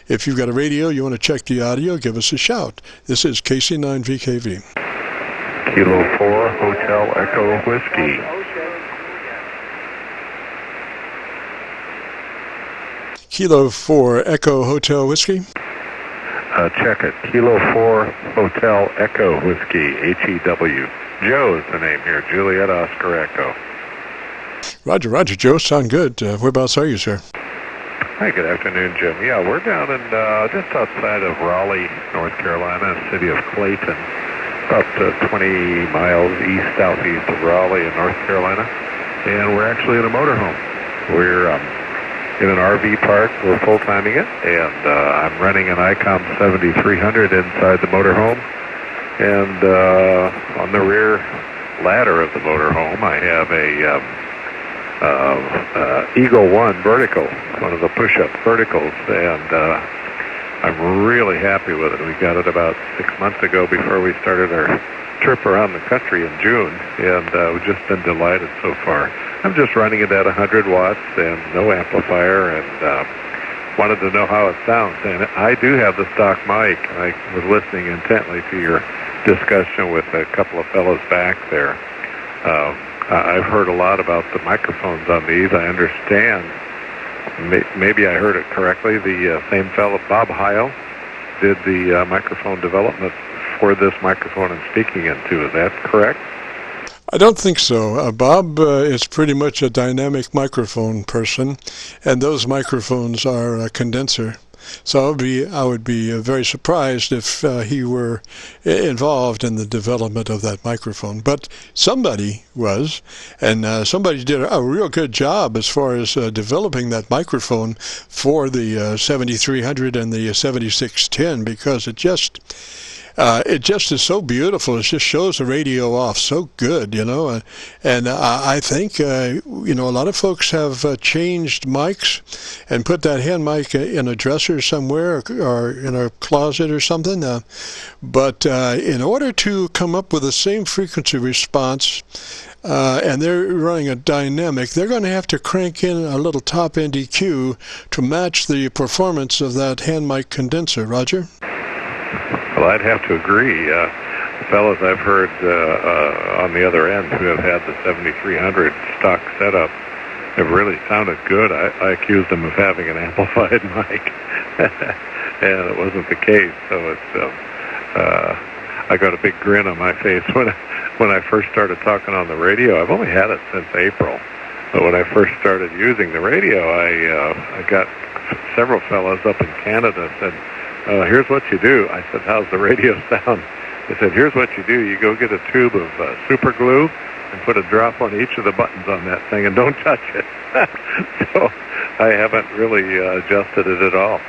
if you've got a radio, you want to check the audio, give us a shout. This is KC9VKV. Kilo 4 Hotel Echo Whiskey. Kilo 4 Echo Hotel Whiskey. Check it. Kilo 4 Hotel Echo Whiskey, HEW. Joe is the name here. Juliet Oscar Echo. Roger, Roger. Joe, sound good. Whereabouts are you, sir? Hi, good afternoon, Jim. Yeah, we're down in just outside of Raleigh, North Carolina, city of Clayton, about 20 miles southeast of Raleigh in North Carolina, and we're actually in a motorhome. We're in an RV park. We're full-timing it, and I'm running an ICOM 7300 inside the motorhome, and on the rear ladder of the motorhome, I have a Eagle 1 vertical, one of the push-up verticals, and I'm really happy with it. We got it about 6 months ago before we started our trip around the country in June, and we've just been delighted so far. I'm just running it at 100 watts and no amplifier, and wanted to know how it sounds. And I do have the stock mic. I was listening intently to your discussion with a couple of fellows back there. I've heard a lot about the microphones on these. I understand, maybe I heard it correctly, the same fellow, Bob Heil, did the microphone development for this microphone I'm speaking into. Is that correct? I don't think so. Bob is pretty much a dynamic microphone person, and those microphones are a condenser. So I would be very surprised if he were involved in the development of that microphone. But somebody was, and somebody did a real good job as far as developing that microphone for the 7300 and the 7610, because it just is so beautiful. It just shows the radio off so good, you know. And I think, a lot of folks have changed mics and put that hand mic in a dresser somewhere or in a closet or something. But in order to come up with the same frequency response, and they're running a dynamic, they're going to have to crank in a little top-end EQ to match the performance of that hand mic condenser. Roger? Well, I'd have to agree. The fellows I've heard on the other end who have had the 7300 stock setup have really sounded good. I accused them of having an amplified mic, and it wasn't the case. So it's I got a big grin on my face when I first started talking on the radio. I've only had it since April, but when I first started using the radio, I got several fellows up in Canada said, here's what you do. I said, how's the radio sound? They said, here's what you do. You go get a tube of super glue and put a drop on each of the buttons on that thing and don't touch it. So I haven't really adjusted it at all.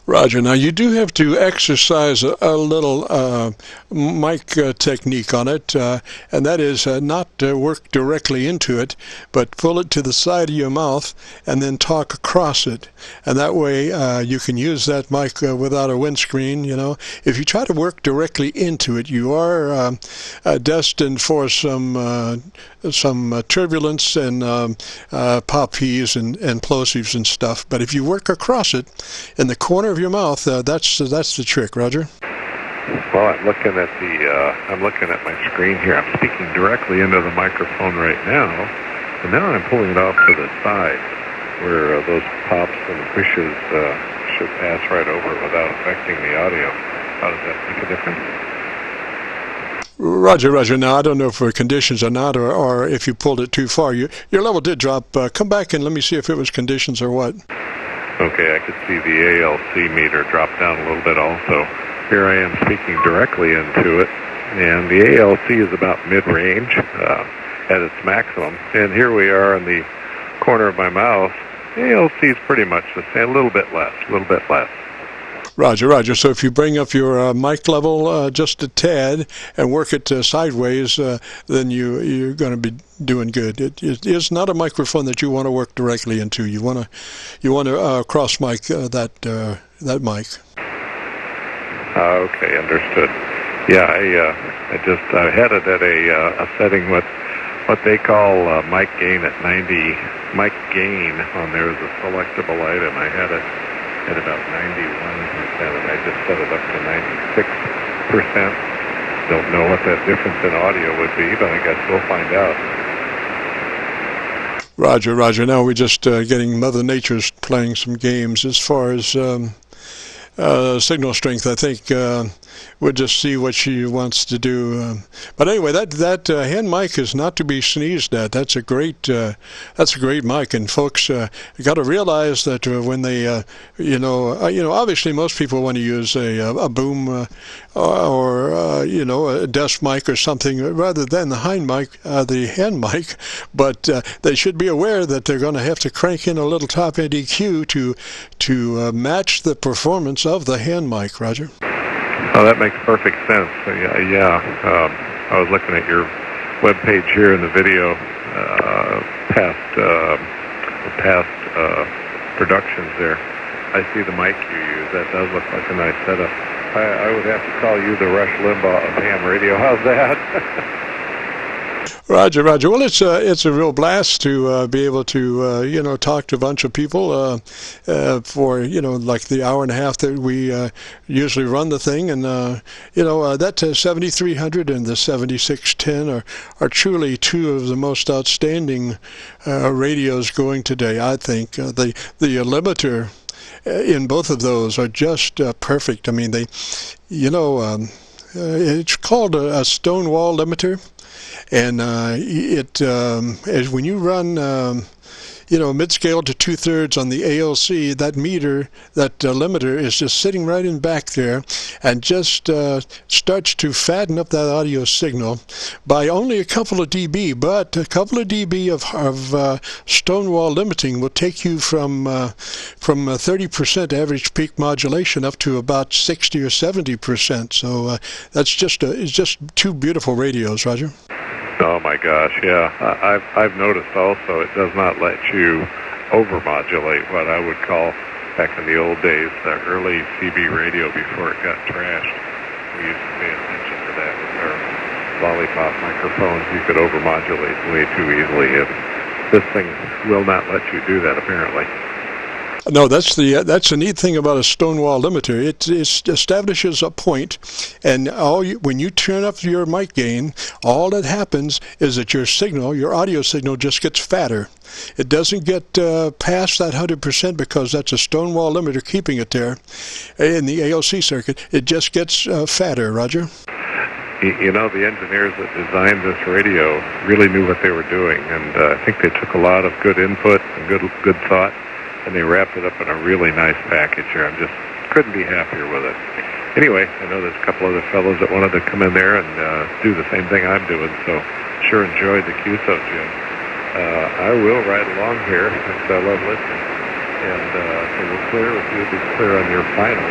Roger. Now, you do have to exercise a little mic technique on it, and that is not work directly into it, but pull it to the side of your mouth and then talk across it. And that way you can use that mic without a windscreen, you know. If you try to work directly into it, you are destined for some turbulence and pop-peas and plosives and stuff. But if you work across it in the corner of your mouth, that's the trick, Roger. Well, I'm looking at my screen here. I'm speaking directly into the microphone right now, and now I'm pulling it off to the side, where those pops and pushes should pass right over it without affecting the audio. How does that make a difference? Roger. Now, I don't know if conditions or not, or if you pulled it too far. Your level did drop. Come back and let me see if it was conditions or what. Okay, I could see the ALC meter drop down a little bit also. Here I am speaking directly into it, and the ALC is about mid-range at its maximum. And here we are in the corner of my mouth. The ALC is pretty much the same, a little bit less. Roger. So if you bring up your mic level just a tad and work it sideways, then you're going to be doing good. It is not a microphone that you want to work directly into. You want to cross mic that mic. Okay, understood. Yeah, I had it at a setting what they call mic gain at 90. Mic gain on there is a selectable item. I had it at about 91%, and I just set it up to 96%. Don't know what that difference in audio would be, but I guess we'll find out. Roger. Now we're just getting Mother Nature's playing some games as far as signal strength. I think we'll just see what she wants to do. But anyway, that hand mic is not to be sneezed at. That's a great mic. And folks, you got to realize that when they, obviously most people want to use a boom or a desk mic or something rather than the hand mic. But they should be aware that they're going to have to crank in a little top end EQ to match the performance of the hand mic, Roger. Oh, that makes perfect sense. I was looking at your web page here in the video, past productions there. I see the mic you use. That does look like a nice setup. I would have to call you the Rush Limbaugh of ham radio. How's that? Roger. Well, it's a real blast to be able to talk to a bunch of people for like the hour and a half that we usually run the thing, and that 7300 and the 7610 are truly two of the most outstanding radios going today. I think the limiter in both of those are just perfect. I mean, it's called a Stonewall limiter. And as when you run, mid-scale to 2/3 on the ALC, that limiter is just sitting right in back there and just starts to fatten up that audio signal by only a couple of dB. But a couple of dB of Stonewall limiting will take you from 30% average peak modulation up to about 60 or 70%. So it's just two beautiful radios, Roger. Oh my gosh, yeah. I've noticed also it does not let you overmodulate what I would call, back in the old days, the early CB radio before it got trashed. We used to pay attention to that with our lollipop microphones. You could overmodulate way too easily. This thing will not let you do that, apparently. No, that's the neat thing about a Stonewall limiter. It establishes a point, and when you turn up your mic gain, all that happens is that your audio signal just gets fatter. It doesn't get past that 100% because that's a Stonewall limiter keeping it there in the ALC circuit. It just gets fatter, Roger. The engineers that designed this radio really knew what they were doing, and I think they took a lot of good input and good thought, and they wrapped it up in a really nice package here. I just couldn't be happier with it. Anyway, I know there's a couple other fellows that wanted to come in there and do the same thing I'm doing, so sure enjoyed the QSO, Jim. I will ride along here since I love listening, and so we're clear. If you'll be clear on your final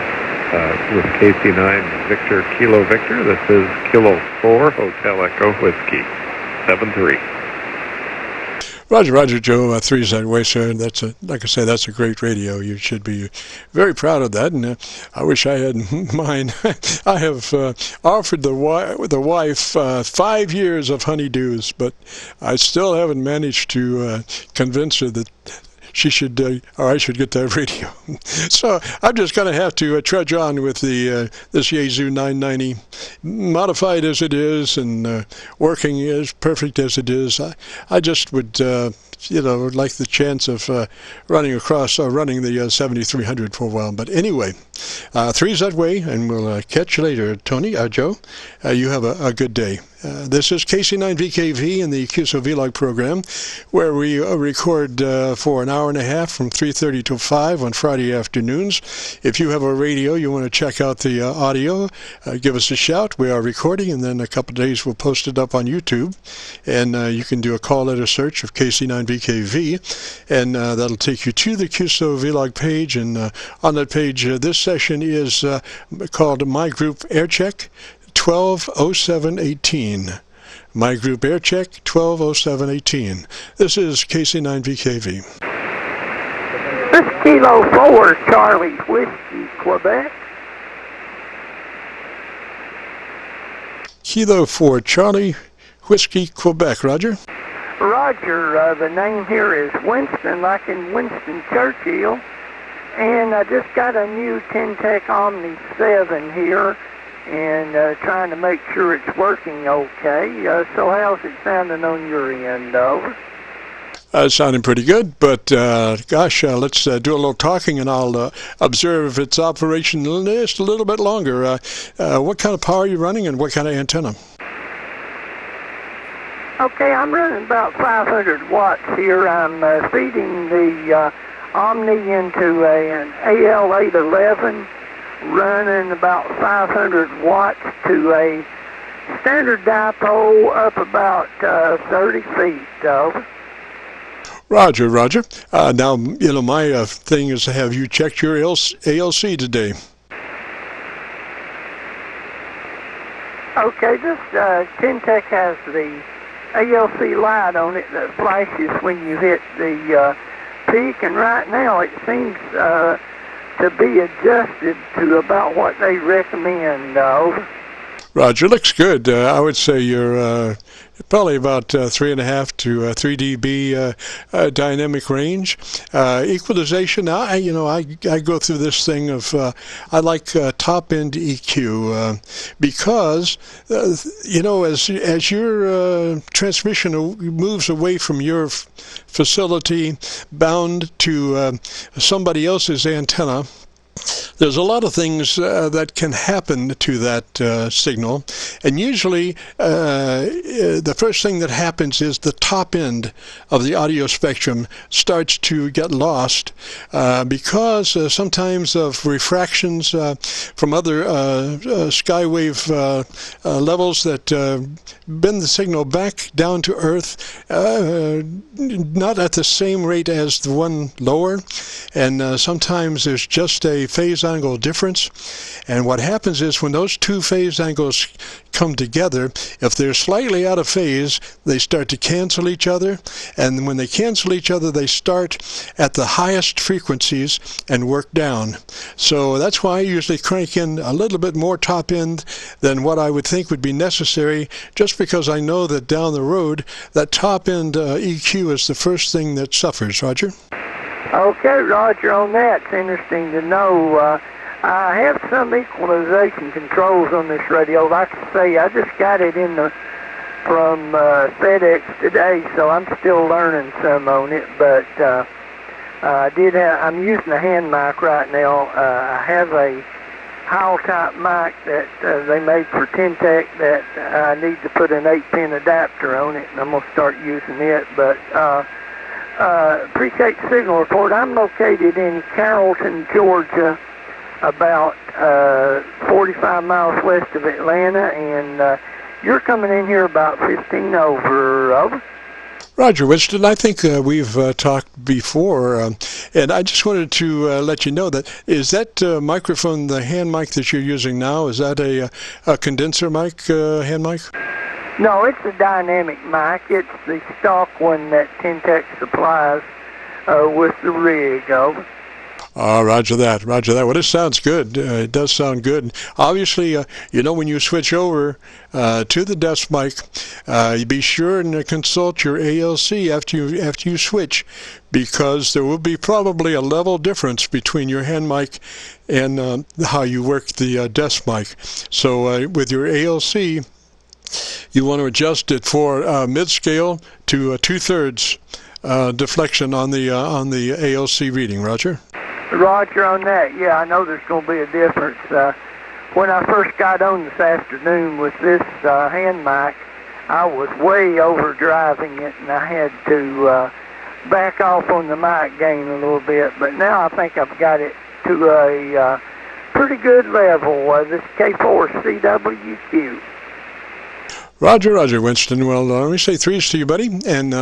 with KC9 Victor Kilo Victor. This is Kilo 4 Hotel Echo Whiskey 73. Roger, Joe, 3Z sir. Like I say, that's a great radio. You should be very proud of that, and I wish I had mine. I have offered the wife 5 years of honeydews, but I still haven't managed to convince her that she should, or I should get that radio. So I'm just going to have to trudge on with this Yaesu 990, modified as it is and working as perfect as it is. I just would, like the chance of running the 7300 for a while. But anyway, 3Z way, and we'll catch you later. Tony, Joe, you have a good day. This is KC9VKV in the QSO-VLOG program, where we record for an hour and a half from 3:30 to 5 on Friday afternoons. If you have a radio, you want to check out the audio, give us a shout. We are recording, and then a couple of days we'll post it up on YouTube. And you can do a call letter search of KC9VKV, and that'll take you to the QSO-VLOG page. And on that page, this session is called My Group Aircheck 120718. My Group Aircheck 120718. This is KC9VKV. This is Kilo 4 Charlie Whiskey, Quebec. Kilo 4 Charlie Whiskey, Quebec. Roger? Roger, the name here is Winston, like in Winston Churchill. And I just got a new Ten-Tech Omni 7 here, and trying to make sure it's working okay. So how's it sounding on your end, over? Sounding pretty good, but gosh, let's do a little talking, and I'll observe its operation just a little bit longer. What kind of power are you running, and what kind of antenna? Okay, I'm running about 500 watts here. I'm feeding the Omni into an AL811, running about 500 watts to a standard dipole up about 30 feet. Roger, Roger. Now, you know, my thing is, have you checked your ALC today? Okay, this Tintec has the ALC light on it that flashes when you hit the peak, and right now it seems to be adjusted to about what they recommend. Roger, looks good. I would say you're probably about 3.5 to 3 dB dynamic range. Equalization, I go through this thing of I like top end EQ because as your transmission moves away from your facility bound to somebody else's antenna, there's a lot of things that can happen to that signal, and usually the first thing that happens is the top end of the audio spectrum starts to get lost because sometimes of refractions from other skywave levels that bend the signal back down to Earth, not at the same rate as the one lower, and sometimes there's just a phase angle difference. And what happens is when those two phase angles come together, if they're slightly out of phase, they start to cancel each other, and when they cancel each other, they start at the highest frequencies and work down. So that's why I usually crank in a little bit more top end than what I would think would be necessary, just because I know that down the road that top end EQ is the first thing that suffers. Roger? Okay, Roger, on that. It's interesting to know. I have some equalization controls on this radio. Like I say, I just got it from FedEx today, so I'm still learning some on it. But I'm using a hand mic right now. I have a Howell type mic that they made for Tintec that I need to put an 8-pin adapter on it, and I'm going to start using it. But appreciate the signal report. I'm located in Carrollton, Georgia, about 45 miles west of Atlanta, and you're coming in here about 15 over. Roger, Winston, I think we've talked before, and I just wanted to let you know that, is that microphone, the hand mic that you're using now, is that a condenser mic, hand mic? No, it's a dynamic mic. It's the stock one that Tintec supplies with the rig. Roger that. Well, this sounds good. It does sound good. Obviously, when you switch over to the desk mic, you be sure and consult your ALC after you switch, because there will be probably a level difference between your hand mic and how you work the desk mic. So with your ALC, you want to adjust it for mid-scale to 2/3 deflection on the ALC reading. Roger? Roger on that. Yeah, I know there's going to be a difference. When I first got on this afternoon with this hand mic, I was way overdriving it, and I had to back off on the mic gain a little bit. But now I think I've got it to a pretty good level. This K4CWQ. Roger, Winston. Well, let me say threes to you, buddy. And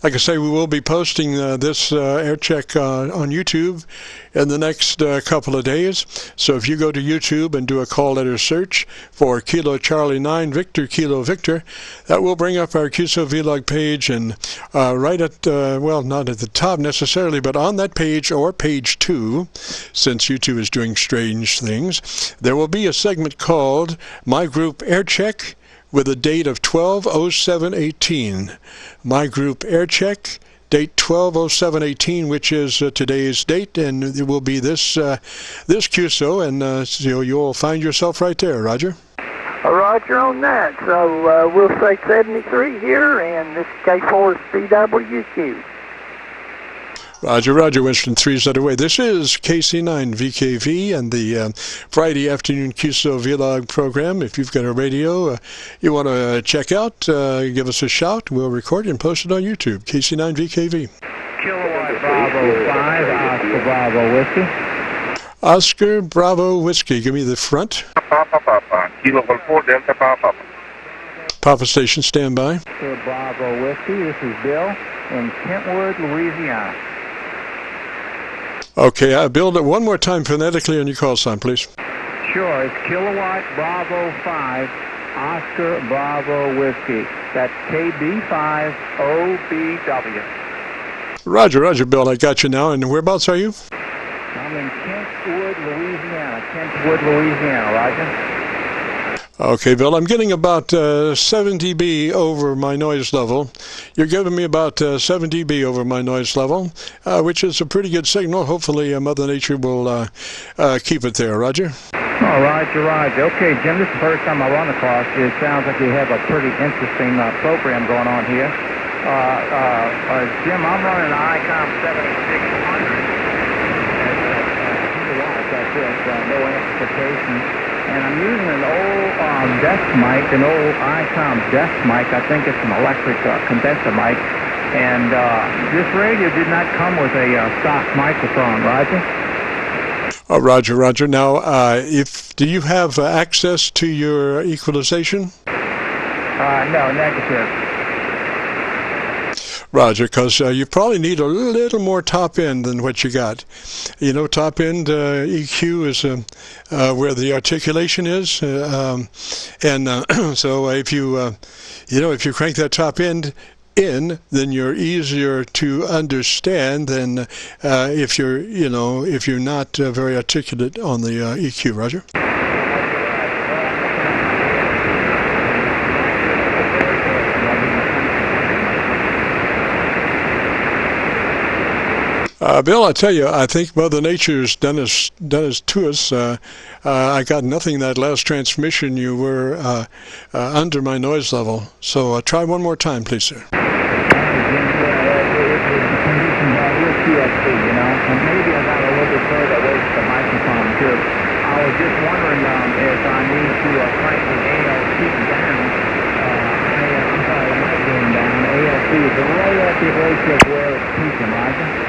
like I say, we will be posting this Aircheck on YouTube in the next couple of days. So if you go to YouTube and do a call letter search for Kilo Charlie 9 Victor Kilo Victor, that will bring up our QSO-VLOG page, and right at, not at the top necessarily, but on that page, or page 2, since YouTube is doing strange things, there will be a segment called My Group Aircheck, with a date of 12/07/18. My Group Aircheck, date 12/07/18, which is today's date, and it will be this QSO, and so you'll find yourself right there. Roger? Roger on that. So we'll say 73 here, and this K4 CWQ. Roger, Roger, Winston 3's underway. This is KC9VKV and the Friday afternoon QSO-VLOG program. If you've got a radio you want to check out, give us a shout. We'll record it and post it on YouTube. KC9VKV. Kilowatt Bravo 5, Oscar Bravo Whiskey. Oscar Bravo Whiskey. Give me the front. Papa, Kilo 4 Delta Papa. Papa Station, standby. Bravo Whiskey, this is Bill in Kentwood, Louisiana. Okay, Bill, one more time phonetically on your call sign, please. Sure, it's Kilowatt Bravo 5, Oscar Bravo Whiskey. That's KB5OBW. Roger, Roger, Bill, I got you now. And whereabouts are you? I'm in Kentwood, Louisiana. Kentwood, Louisiana, Roger. Okay, Bill, I'm getting about 7 dB over my noise level. You're giving me about 7 dB over my noise level, which is a pretty good signal. Hopefully, Mother Nature will keep it there. Roger? Oh, Roger, Roger. Okay, Jim, this is the first time I run across you. It sounds like you have a pretty interesting program going on here. Jim, I'm running an ICOM 7600. That's it, no amplification. And I'm using an old desk mic, an old ICOM desk mic. I think it's an electric condenser mic. And this radio did not come with a stock microphone, Roger? Oh, Roger, Roger. Now, do you have access to your equalization? No, negative. Roger, because you probably need a little more top end than what you got. You know, top end EQ is where the articulation is, so if you if you crank that top end in, then you're easier to understand than if you're not very articulate on the EQ. Roger. Bill, I tell you, I think Mother Nature's done us to us. I got nothing that last transmission. You were under my noise level. So try one more time, please, sir. Maybe I got a little bit further away from the microphone, too. I was just wondering if I need to crank the ALC down. I'm sorry, the mic gain down. ALC is right at the ratio of where it's peaking, Roger.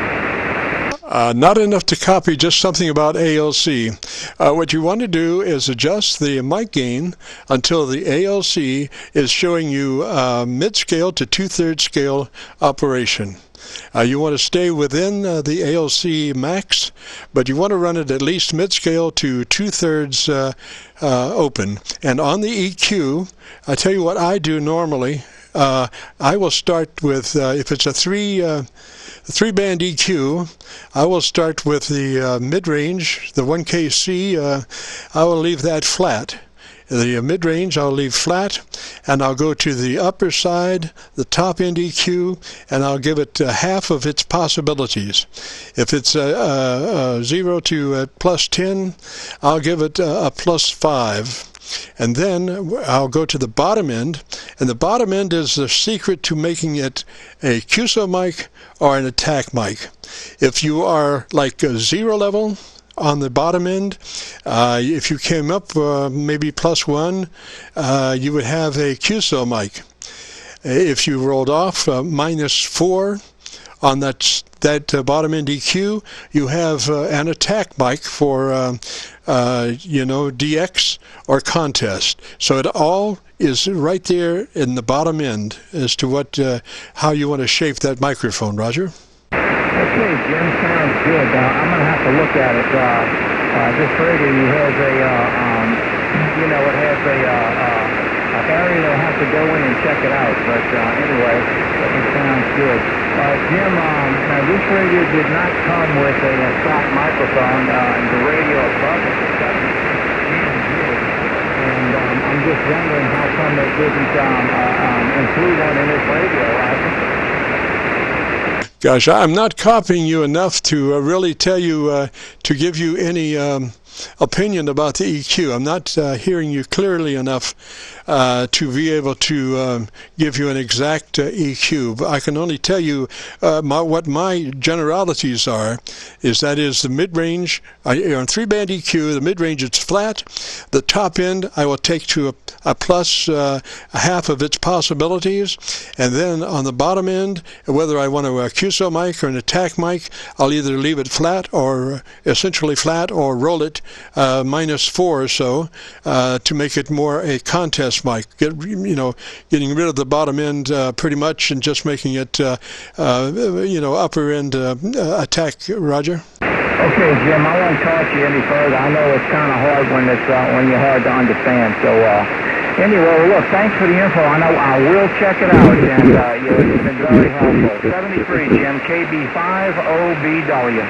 Not enough to copy, just something about ALC. What you want to do is adjust the mic gain until the ALC is showing you mid-scale to two-thirds scale operation. You want to stay within the ALC max, but you want to run it at least mid-scale to two-thirds open. And on the EQ, I tell you what I do normally. I will start with, if it's a three-band EQ, I will start with the mid-range, the 1KC, I will leave that flat. The mid-range I'll leave flat, and I'll go to the upper side, the top-end EQ, and I'll give it half of its possibilities. If it's 0 to plus 10, I'll give it a plus 5. And then I'll go to the bottom end, and the bottom end is the secret to making it a QSO mic or an attack mic. If you are like a 0 level on the bottom end, if you came up maybe plus 1, you would have a QSO mic. If you rolled off minus 4 on that bottom end EQ, you have an attack mic for DX or contest. So it all is right there in the bottom end as to how you want to shape that microphone. Roger. Okay, Jim, sounds good. I'm going to have to look at it. This radio has it has an area that'll have to go in and check it out. But anyway, it sounds good. Jim, now this radio did not come with a stock microphone. The radio above it doesn't. And I'm just wondering how come they didn't include one in this radio. Gosh, I'm not copying you enough to really tell you, to give you any opinion about the EQ. I'm not hearing you clearly enough to be able to give you an exact EQ. But I can only tell you what my generalities are. That is the mid-range. On 3-band EQ, the mid-range it's flat. The top end I will take to a plus a half of its possibilities, and then on the bottom end, whether I want a QSO mic or an attack mic, I'll either leave it flat or essentially flat, or roll it -4 or so to make it more a contest mic. Getting rid of the bottom end pretty much and just making it upper end attack. Roger. Okay, Jim, I won't talk to you any further. I know it's kind of hard when you're hard to understand. So anyway, look, thanks for the info. I know I will check it out, and you've been very helpful. 73, Jim, KB5OBW.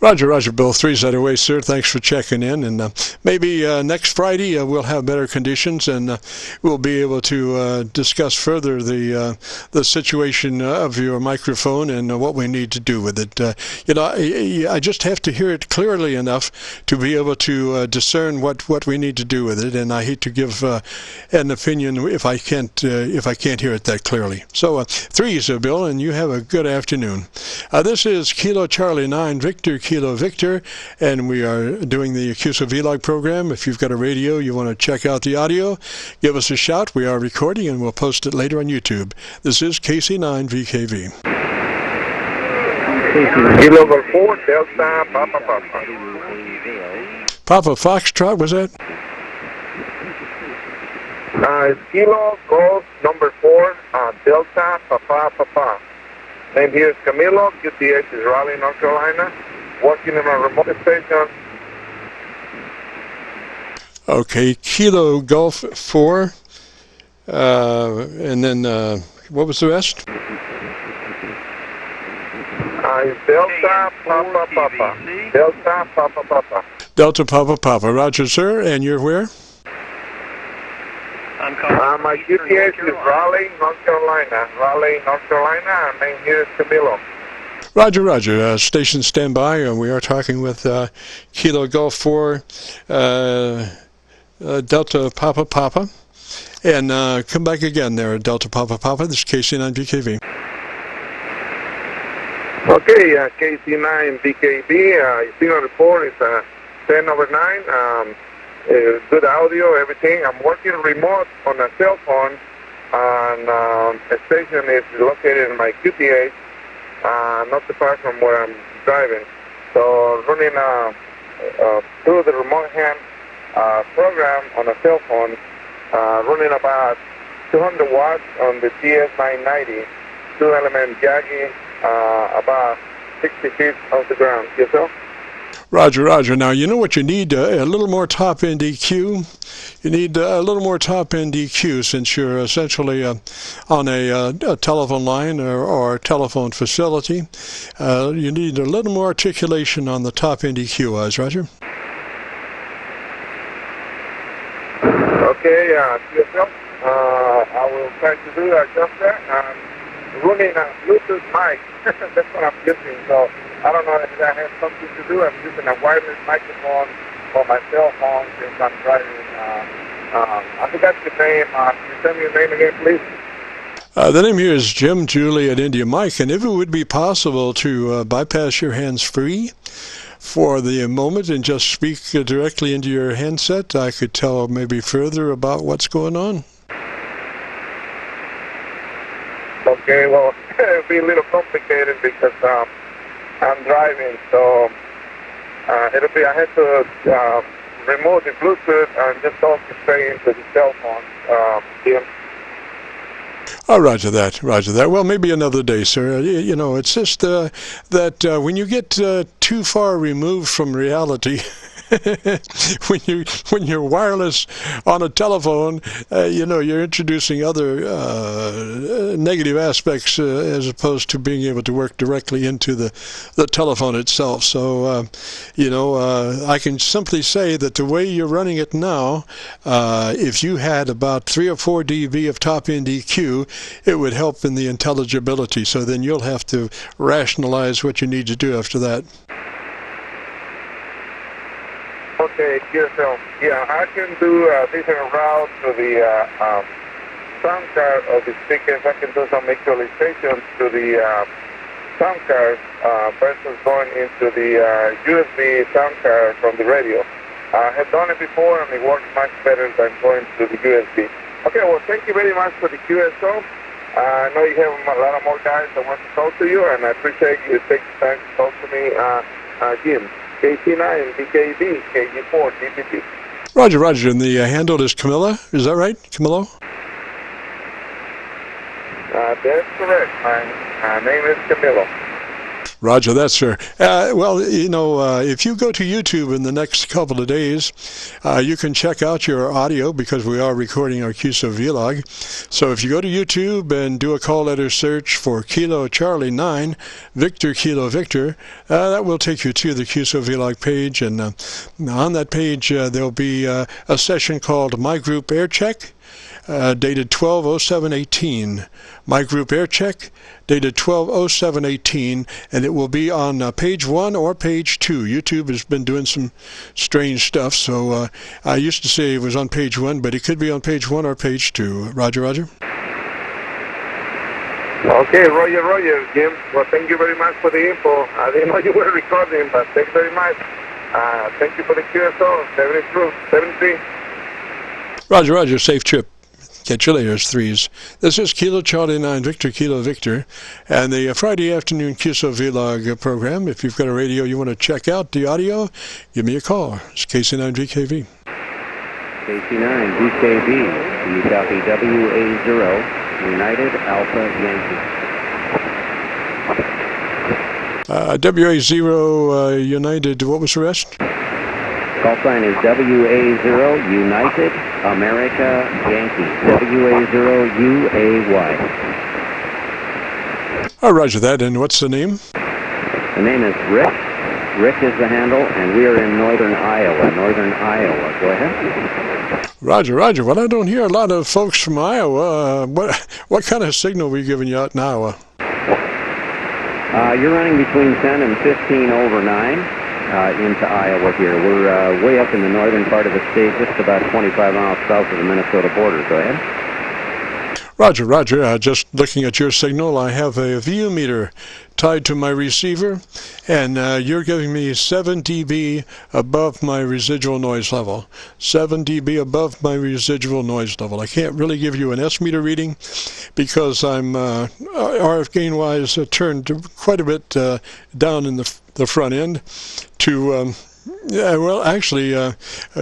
Roger, Bill. 3's away, sir. Thanks for checking in. And maybe next Friday we'll have better conditions, and we'll be able to discuss further the situation of your microphone and what we need to do with it. I just have to hear it clearly enough to be able to discern what we need to do with it. And I hate to give an opinion if I can't hear it that clearly. So 3's, Bill, and you have a good afternoon. This is Kilo Charlie 9 Victor Kilo Victor, and we are doing the QSO-VLOG program. If you've got a radio, you want to check out the audio, give us a shout. We are recording, and we'll post it later on YouTube. This is KC9VKV. Kilo Golf 4, Delta, Papa, Papa. Papa Foxtrot, was that? It's Kilo Golf number 4, Delta, Papa, Papa. Name here is Camilo, QTH is Raleigh, North Carolina. Working in a remote station. Okay, Kilo Golf 4, and then what was the rest? Delta Papa Papa. Delta Papa Papa. Delta Papa Papa. Roger, sir. And you're where? I'm calling. My QTH is Raleigh, North Carolina. Raleigh, North Carolina. Name here is Camilo. Roger. Station standby. We are talking with Kilo Golf 4, Delta Papa Papa. And come back again there, Delta Papa Papa. This is KC9VKV. Okay, KC9VKV. Signal report is 10 over 9. Good audio, everything. I'm working remote on a cell phone, and a station is located in my QTH. Not too far from where I'm driving. So running through the remote hand program on a cell phone, running about 200 watts on the TS990, 2-element Yagi, about 60 feet off the ground. Yourself? Roger. Now, you know what you need? A little more top-end EQ. You need a little more top-end EQ since you're essentially on a telephone line or telephone facility. You need a little more articulation on the top-end EQ, Roger. Okay, yourself. I will try to do just that. Running a Bluetooth mic. That's what I'm using. So I don't know if that has something to do. I'm using a wireless microphone for my cell phone since I'm driving. I forgot your name. Can you tell me your name again, please? The name here is Jim Juliet India Mike, and if it would be possible to bypass your hands-free for the moment and just speak directly into your handset, I could tell maybe further about what's going on. Okay, well, it'll be a little complicated because I'm driving, so I had to remove the Bluetooth and just talk straight into the cell phone. Jim. Oh, Roger that. Well, maybe another day, sir. It's just that when you get too far removed from reality, when you're wireless on a telephone, you're introducing other negative aspects as opposed to being able to work directly into the telephone itself. So, I can simply say that the way you're running it now, if you had about 3 or 4 dB of top-end EQ, it would help in the intelligibility. So then you'll have to rationalize what you need to do after that. Okay, QSO. Yeah, I can do different routes to the sound card of the speakers. I can do some equalization to the sound card versus going into the USB sound card from the radio. I have done it before and it works much better than going to the USB. Okay, well, thank you very much for the QSO. I know you have a lot of more guys that want to talk to you, and I appreciate you taking time to talk to me, Jim. KC9VKV, KG4, DPP. Roger, Roger. And the handle is Camilla. Is that right, Camilo? That's correct. My name is Camilo. Roger that, sir. Well, you know, if you go to YouTube in the next couple of days, you can check out your audio because we are recording our QSO-VLOG. So if you go to YouTube and do a call letter search for Kilo Charlie 9, Victor Kilo Victor, that will take you to the QSO-VLOG page. And on that page, there'll be a session called My Group Aircheck, dated 12/07/18. My Group Aircheck, dated 12/07/18, and it will be on page 1 or page 2. YouTube has been doing some strange stuff, so I used to say it was on page 1, but it could be on page 1 or page 2. Roger, Roger. Okay, Roger, Jim. Well, thank you very much for the info. I didn't know you were recording, but thank you very much. Thank you for the QSO, 73. Roger, Roger. Safe trip. Catch you later, threes. This is Kilo Charlie 9, Victor Kilo Victor, and the Friday afternoon QSO-VLOG program. If you've got a radio you want to check out the audio, give me a call. It's KC9VKV. KC9VKV, you copy WA0, United Alpha Yankee. WA0 United, what was the rest? Call sign is WA0 United America Yankee. WA0 UAY. Oh, roger that. And what's the name? The name is Rick. Rick is the handle, and we are in northern Iowa. Northern Iowa. Go ahead. Roger, Roger. Well, I don't hear a lot of folks from Iowa. What kind of signal are we giving you out in Iowa? You're running between 10 and 15 over 9. Into Iowa here. We're way up in the northern part of the state, just about 25 miles south of the Minnesota border. Go ahead. Roger, Roger. Just looking at your signal, I have a VU meter tied to my receiver, and you're giving me 7 dB above my residual noise level. 7 dB above my residual noise level. I can't really give you an S meter reading because I'm RF gain-wise turned quite a bit down in the front end to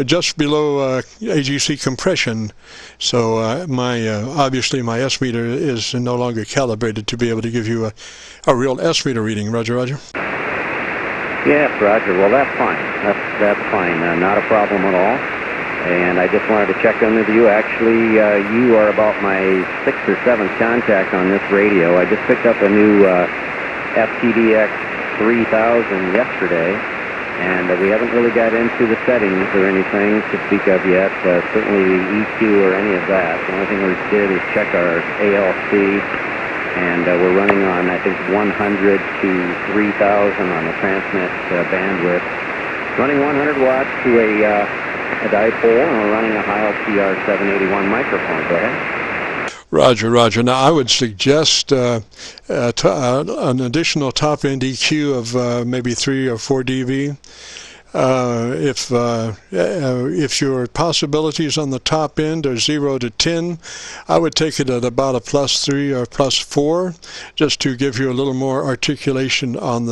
just below AGC compression. So obviously my S meter is no longer calibrated to be able to give you a real S meter reading. Roger, Roger. Yes, Roger. Well, that's fine. That's fine. Not a problem at all. And I just wanted to check in with you. Actually, you are about my 6th or 7th contact on this radio. I just picked up a new FTDX 3000 yesterday, and we haven't really got into the settings or anything to speak of yet, certainly the EQ or any of that. The only thing we did is check our ALC, and we're running on, I think, 100 to 3000 on the transmit bandwidth. Running 100 watts to a dipole, and we're running a Heil TR-781 microphone. Go ahead. Roger, Roger. Now, I would suggest an additional top-end EQ of maybe 3 or 4 dB. If your possibilities on the top end are 0 to 10, I would take it at about a +3 or +4, just to give you a little more articulation on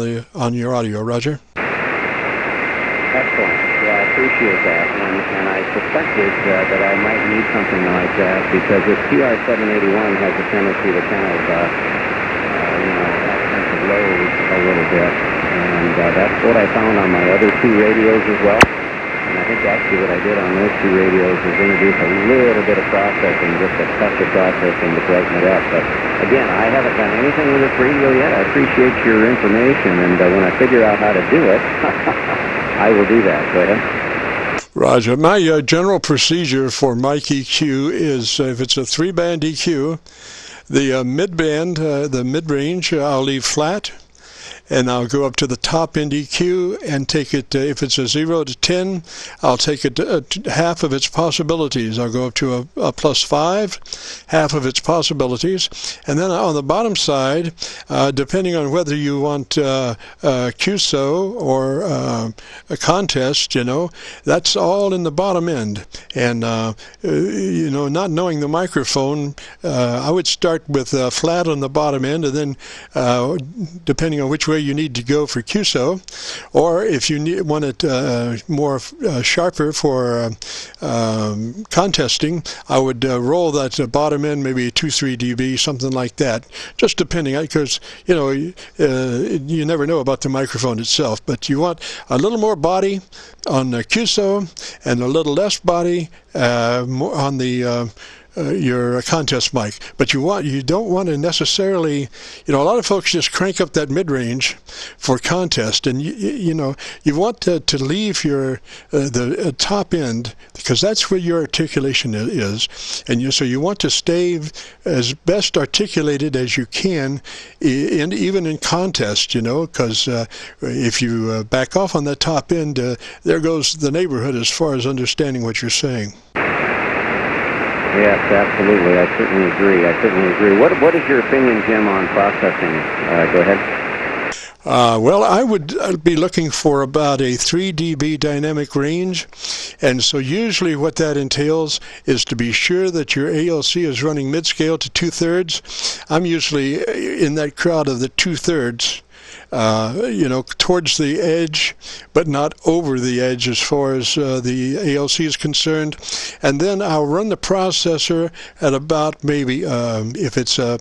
your audio. Roger. Excellent. Yeah, I appreciate that, and I suspected that I might need something like that because this TR-781 has a tendency to kind of, accent the lows a little bit, and that's what I found on my other 2 radios as well. And I think actually what I did on those 2 radios is introduce a little bit of processing, just a touch of processing to brighten it up. But again, I haven't done anything with this radio yet. I appreciate your information, and when I figure out how to do it, I will do that. Go ahead. Roger. My general procedure for mic EQ is if it's a 3-band EQ, the mid-band, the mid-range, I'll leave flat, and I'll go up to the top end EQ and take it, if it's a 0 to 10, I'll take it to half of its possibilities. I'll go up to a +5, half of its possibilities. And then on the bottom side, depending on whether you want QSO or a contest, that's all in the bottom end. And, not knowing the microphone, I would start with flat on the bottom end, and then depending on which way you need to go for QSO, or if you want it more sharper for contesting, I would roll that bottom end maybe 2-3 dB, something like that, just depending, because you never know about the microphone itself, but you want a little more body on the QSO and a little less body on the your contest mic. But you don't want to necessarily, a lot of folks just crank up that mid-range for contest, and you want to leave your the top end, because that's where your articulation is, and so you want to stay as best articulated as you can, even in contest, because if you back off on that top end, there goes the neighborhood as far as understanding what you're saying. Yes, absolutely. I certainly agree. What is your opinion, Jim, on processing? Go ahead. Well, I would be looking for about a 3 dB dynamic range, and so usually what that entails is to be sure that your ALC is running mid-scale to 2/3. I'm usually in that crowd of the 2/3. Towards the edge, but not over the edge as far as the ALC is concerned. And then I'll run the processor at about maybe, if it's a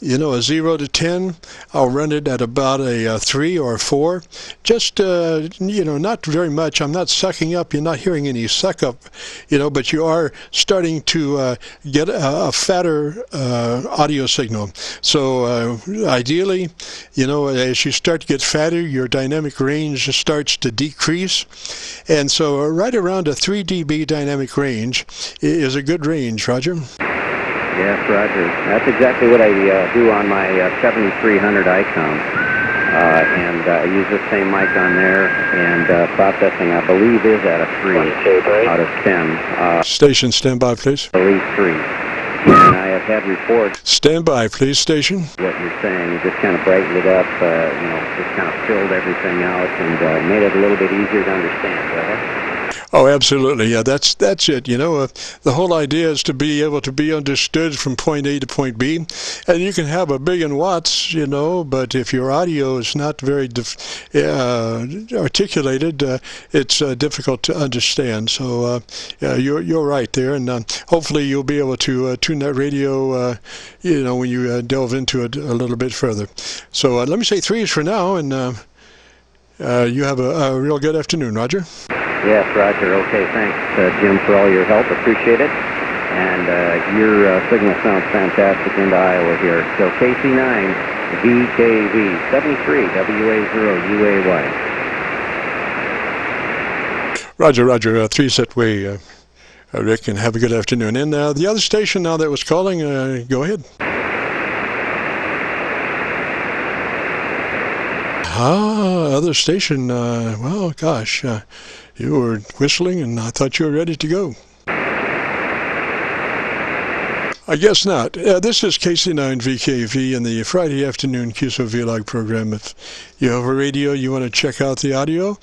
0 to 10, I'll run it at about a 3 or 4. Just, not very much. I'm not sucking up. You're not hearing any suck up, but you are starting to get a fatter audio signal. So ideally, as you start to get fatter, your dynamic range starts to decrease, and so right around a 3 dB dynamic range is a good range. Roger? Yes, Roger. That's exactly what I do on my 7300 ICOM, and I use the same mic on there, and processing, I believe, is at a 3 out of 10. Station, stand by, please. I believe 3. And I have had reports. Stand by, please, station. What you're saying, just kind of brightened it up, just kind of filled everything out and made it a little bit easier to understand. Go ahead. Oh, absolutely. Yeah, that's it. The whole idea is to be able to be understood from point A to point B, and you can have 1 billion watts, but if your audio is not very articulated, it's difficult to understand. So you're right there, and hopefully you'll be able to tune that radio, when you delve into it a little bit further. So let me say 3s for now, and you have a real good afternoon, Roger. Yes, Roger. Okay, thanks, Jim, for all your help. Appreciate it. And your signal sounds fantastic into Iowa here. So KC9VKV 73 WA0UAY. Roger. 3 set way, Rick, and have a good afternoon. And the other station now that was calling, go ahead. Other station, well, gosh, you were whistling and I thought you were ready to go. I guess not. This is KC9VKV in the Friday afternoon QSO-VLOG program. If you have a radio, you want to check out the audio,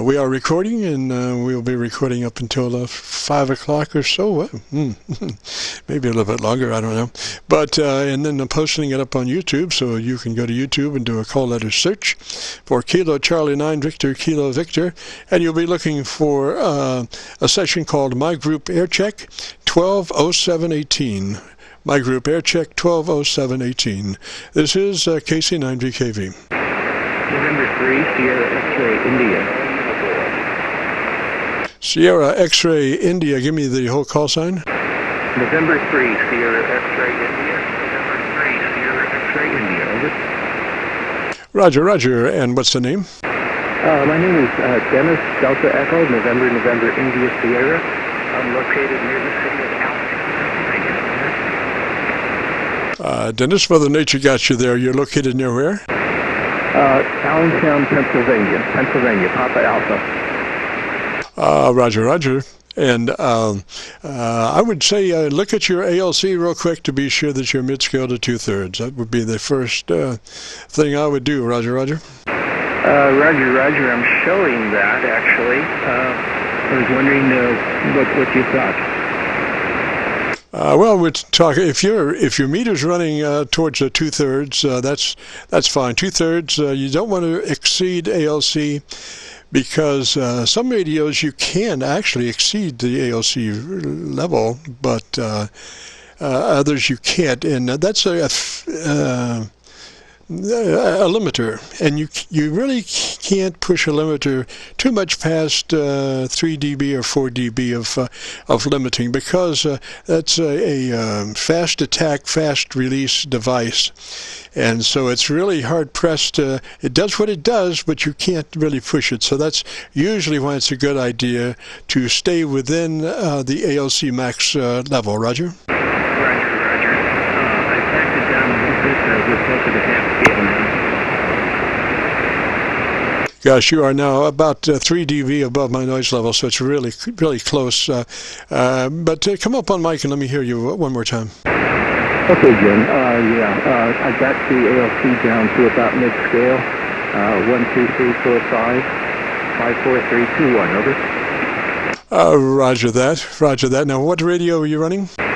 we are recording, and we'll be recording up until 5 o'clock or so. Maybe a little bit longer, I don't know. But and then I'm posting it up on YouTube, so you can go to YouTube and do a call letter search for Kilo Charlie 9 Victor Kilo Victor, and you'll be looking for a session called My Group Aircheck 120718. My Group Aircheck 120718. This is KC9VKV. November 3, Sierra X-ray India. Sierra X-ray India. Give me the whole call sign. November 3, Sierra X-ray India. November 3, Sierra X-ray India. Over. Roger. And what's the name? My name is Dennis Delta Echo, November India Sierra. I'm located near the city of Alton. Dennis, Mother Nature got you there. You're located near where? Allentown, Pennsylvania, Papa Alpha. Roger, Roger. And I would say look at your ALC real quick to be sure that you're mid-scale to 2/3. That would be the first thing I would do. Roger, Roger. Roger, Roger. I'm showing that, actually. I was wondering what you thought. Well, we're talking if your meter's running towards the 2/3, that's fine. 2/3, you don't want to exceed ALC because some radios you can actually exceed the ALC level, but others you can't, and that's a limiter, and you really can't push a limiter too much past 3 dB or 4 dB of limiting, because that's a fast attack, fast release device, and so it's really hard pressed. It does what it does, but you can't really push it. So that's usually why it's a good idea to stay within the ALC max level. Roger. Gosh, you are now about 3 dB above my noise level, so it's really, really close. But come up on mic and let me hear you one more time. Okay, Jim. I got the ALC down to about mid-scale. 1, 2, 3, 4, 5, 5, 4, 3, 2, 1. Over. Roger that. Roger that. Now, what radio are you running? This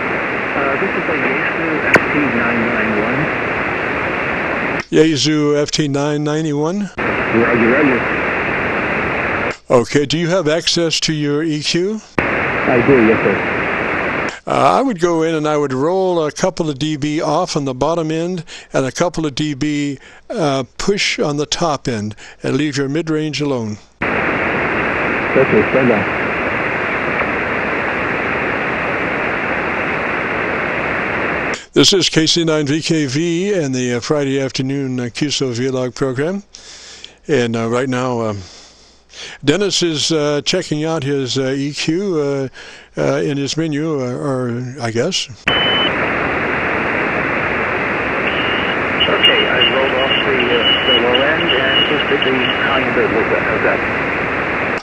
is a Yaesu FT991. Yaesu FT991? Roger, Roger. Okay, do you have access to your EQ? I do, yes, sir. I would go in and I would roll a couple of dB off on the bottom end and a couple of dB push on the top end, and leave your mid-range alone. Okay, stand by. This is KC9VKV and the Friday afternoon QSO-VLOG program. And right now, Dennis is checking out his EQ in his menu, or I guess. Okay, I rolled off the low end and twisted the high end a little bit. How's that?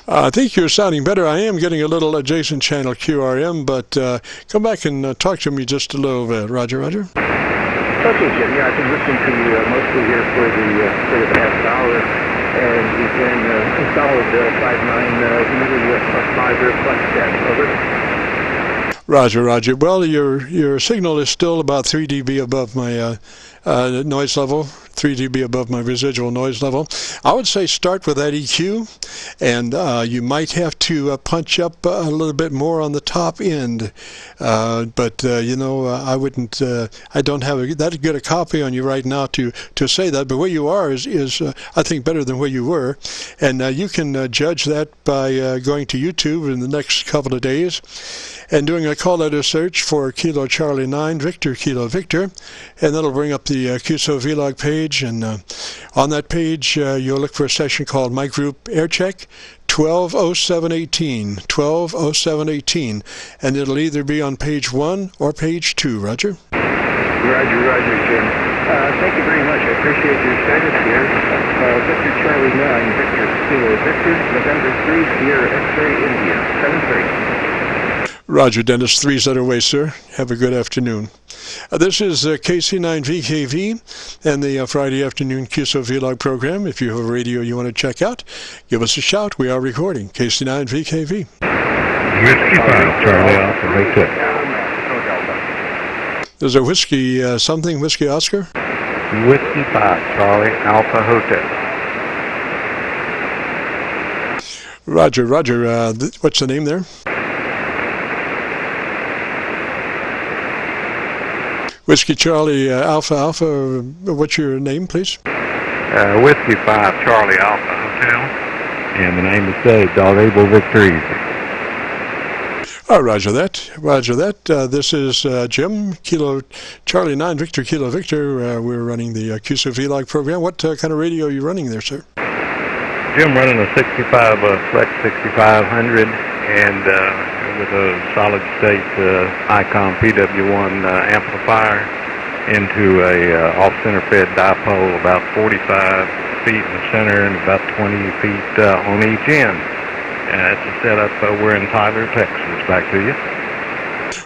I think you're sounding better. I am getting a little adjacent channel QRM, but come back and talk to me just a little bit. Roger, Roger. Okay, Jim. Yeah, I've been listening to you mostly here for the past hour, and you've been a solid 5.9 really +5 or +10. Over. Roger, Roger. Well, your signal is still about 3 dB above my noise level, 3 dB above my residual noise level. I would say start with that EQ, and you might have to punch up a little bit more on the top end. But I wouldn't. I don't have that good a copy on you right now to say that. But where you are is I think better than where you were, and you can judge that by going to YouTube in the next couple of days and doing a call letter search for Kilo Charlie 9 Victor Kilo Victor, and that'll bring up the QSO-VLOG page, and on that page you'll look for a section called My Group Aircheck 120718, 120718, and it'll either be on page 1 or page 2. Roger? Roger, Jim. Thank you very much. I appreciate your service here. Victor Charlie 9, Victor Kilo Victor, November 3, Sierra X-ray, India, 7-3. Roger, Dennis. 3's that away, sir. Have a good afternoon. This is KC9VKV and the Friday afternoon QSO-VLOG program. If you have a radio you want to check out, give us a shout. We are recording KC9VKV. Whiskey 5, Charlie Alpha Hotel. There's a whiskey something, Whiskey Oscar? Whiskey 5, Charlie Alpha Hotel. Roger. What's the name there? Whiskey Charlie Alpha, what's your name, please? Whiskey 5, Charlie Alpha Hotel. And the name is saved, all able Victor Easy. Roger that. This is Jim, Kilo Charlie 9, Victor Kilo Victor. We're running the QSO-VLOG program. What kind of radio are you running there, sir? Jim, running a 65 Flex 6500 and with a solid state ICOM PW1 amplifier into a off-center fed dipole about 45 feet in the center and about 20 feet on each end. It's a setup we're in Tyler, Texas. Back to you.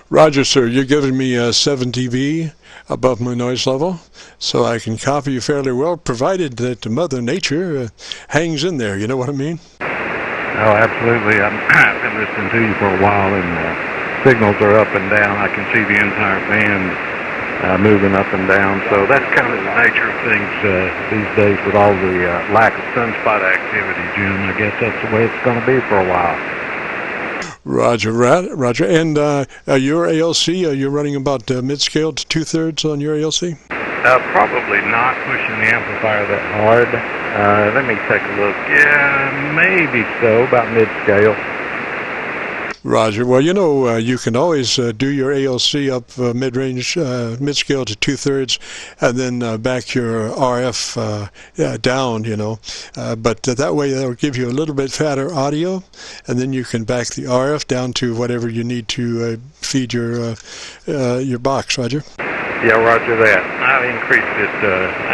Roger, sir. You're giving me 7 dB above my noise level, so I can copy you fairly well, provided that Mother Nature hangs in there. You know what I mean? Oh, absolutely. I've been listening to you for a while, and signals are up and down. I can see the entire band moving up and down. So that's kind of the nature of things these days with all the lack of sunspot activity, Jim. I guess that's the way it's going to be for a while. Roger, Roger. And your ALC, you're running about mid-scale to 2/3 on your ALC? Probably not pushing the amplifier that hard. Let me take a look. Yeah, maybe so, about mid-scale. Roger. Well, you know, you can always do your ALC up mid-range, mid-scale to 2/3, and then back your RF down, you know. But that way that'll give you a little bit fatter audio, and then you can back the RF down to whatever you need to feed your box, Roger. Yeah, Roger that. I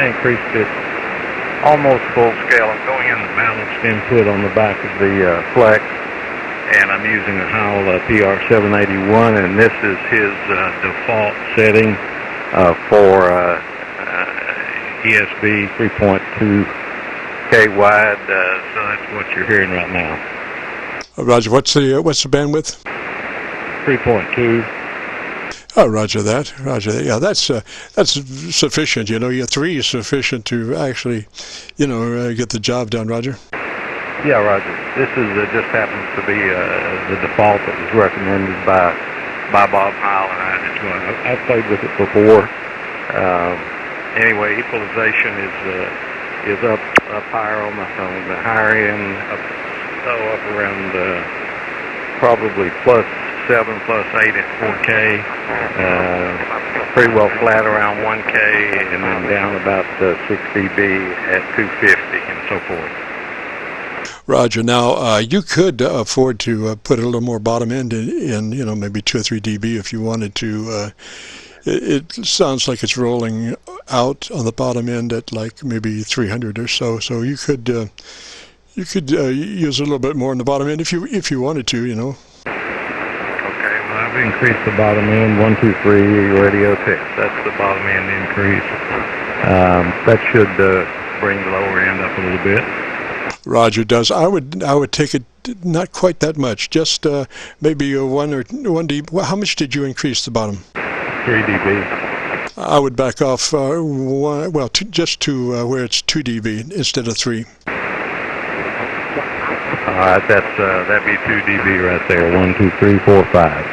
increased it almost full scale. I'm going in the balanced input on the back of the Flex. And I'm using a Howell PR781, and this is his default setting for ESB 3.2K wide. So that's what you're hearing right now. Roger, what's the bandwidth? 3.2. Oh, Roger that. Roger that. Yeah, that's sufficient. You know, your 3 is sufficient to actually, you know, get the job done. Roger. Yeah, Roger. This is just happens to be the default that was recommended by Bob Howell, and I've played with it before. Anyway, equalization is up higher on the higher end, up around probably +7, +8 at 4K. Pretty well flat around 1K, and then down about 6 dB at 250, and so forth. Roger. Now, you could afford to put a little more bottom end in, you know, maybe 2 or 3 dB if you wanted to. It sounds like it's rolling out on the bottom end at like maybe 300 or so. So you could use a little bit more on the bottom end if you wanted to, you know. Okay. Well, I've increased the bottom end 1, 2, 3 radio test. That's the bottom end increase. That should bring the lower end up a little bit. Roger does. I would take it not quite that much, just maybe 1 dB. Well, how much did you increase the bottom? 3 dB. I would back off just to where it's 2 dB instead of 3. All right, that'd be 2 dB right there. 1, 2, 3, 4, 5.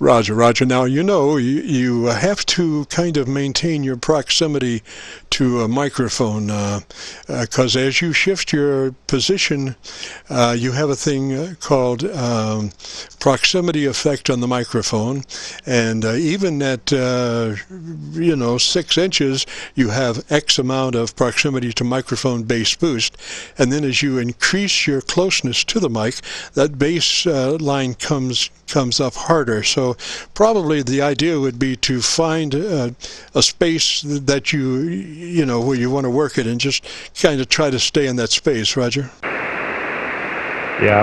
Roger, Roger. Now, you know, you have to kind of maintain your proximity to a microphone because as you shift your position, you have a thing called proximity effect on the microphone, and even at 6 inches, you have X amount of proximity to microphone bass boost, and then as you increase your closeness to the mic, that bass line comes up harder. So probably the idea would be to find a space that you know where you want to work it, and just kind of try to stay in that space. Roger. Yeah,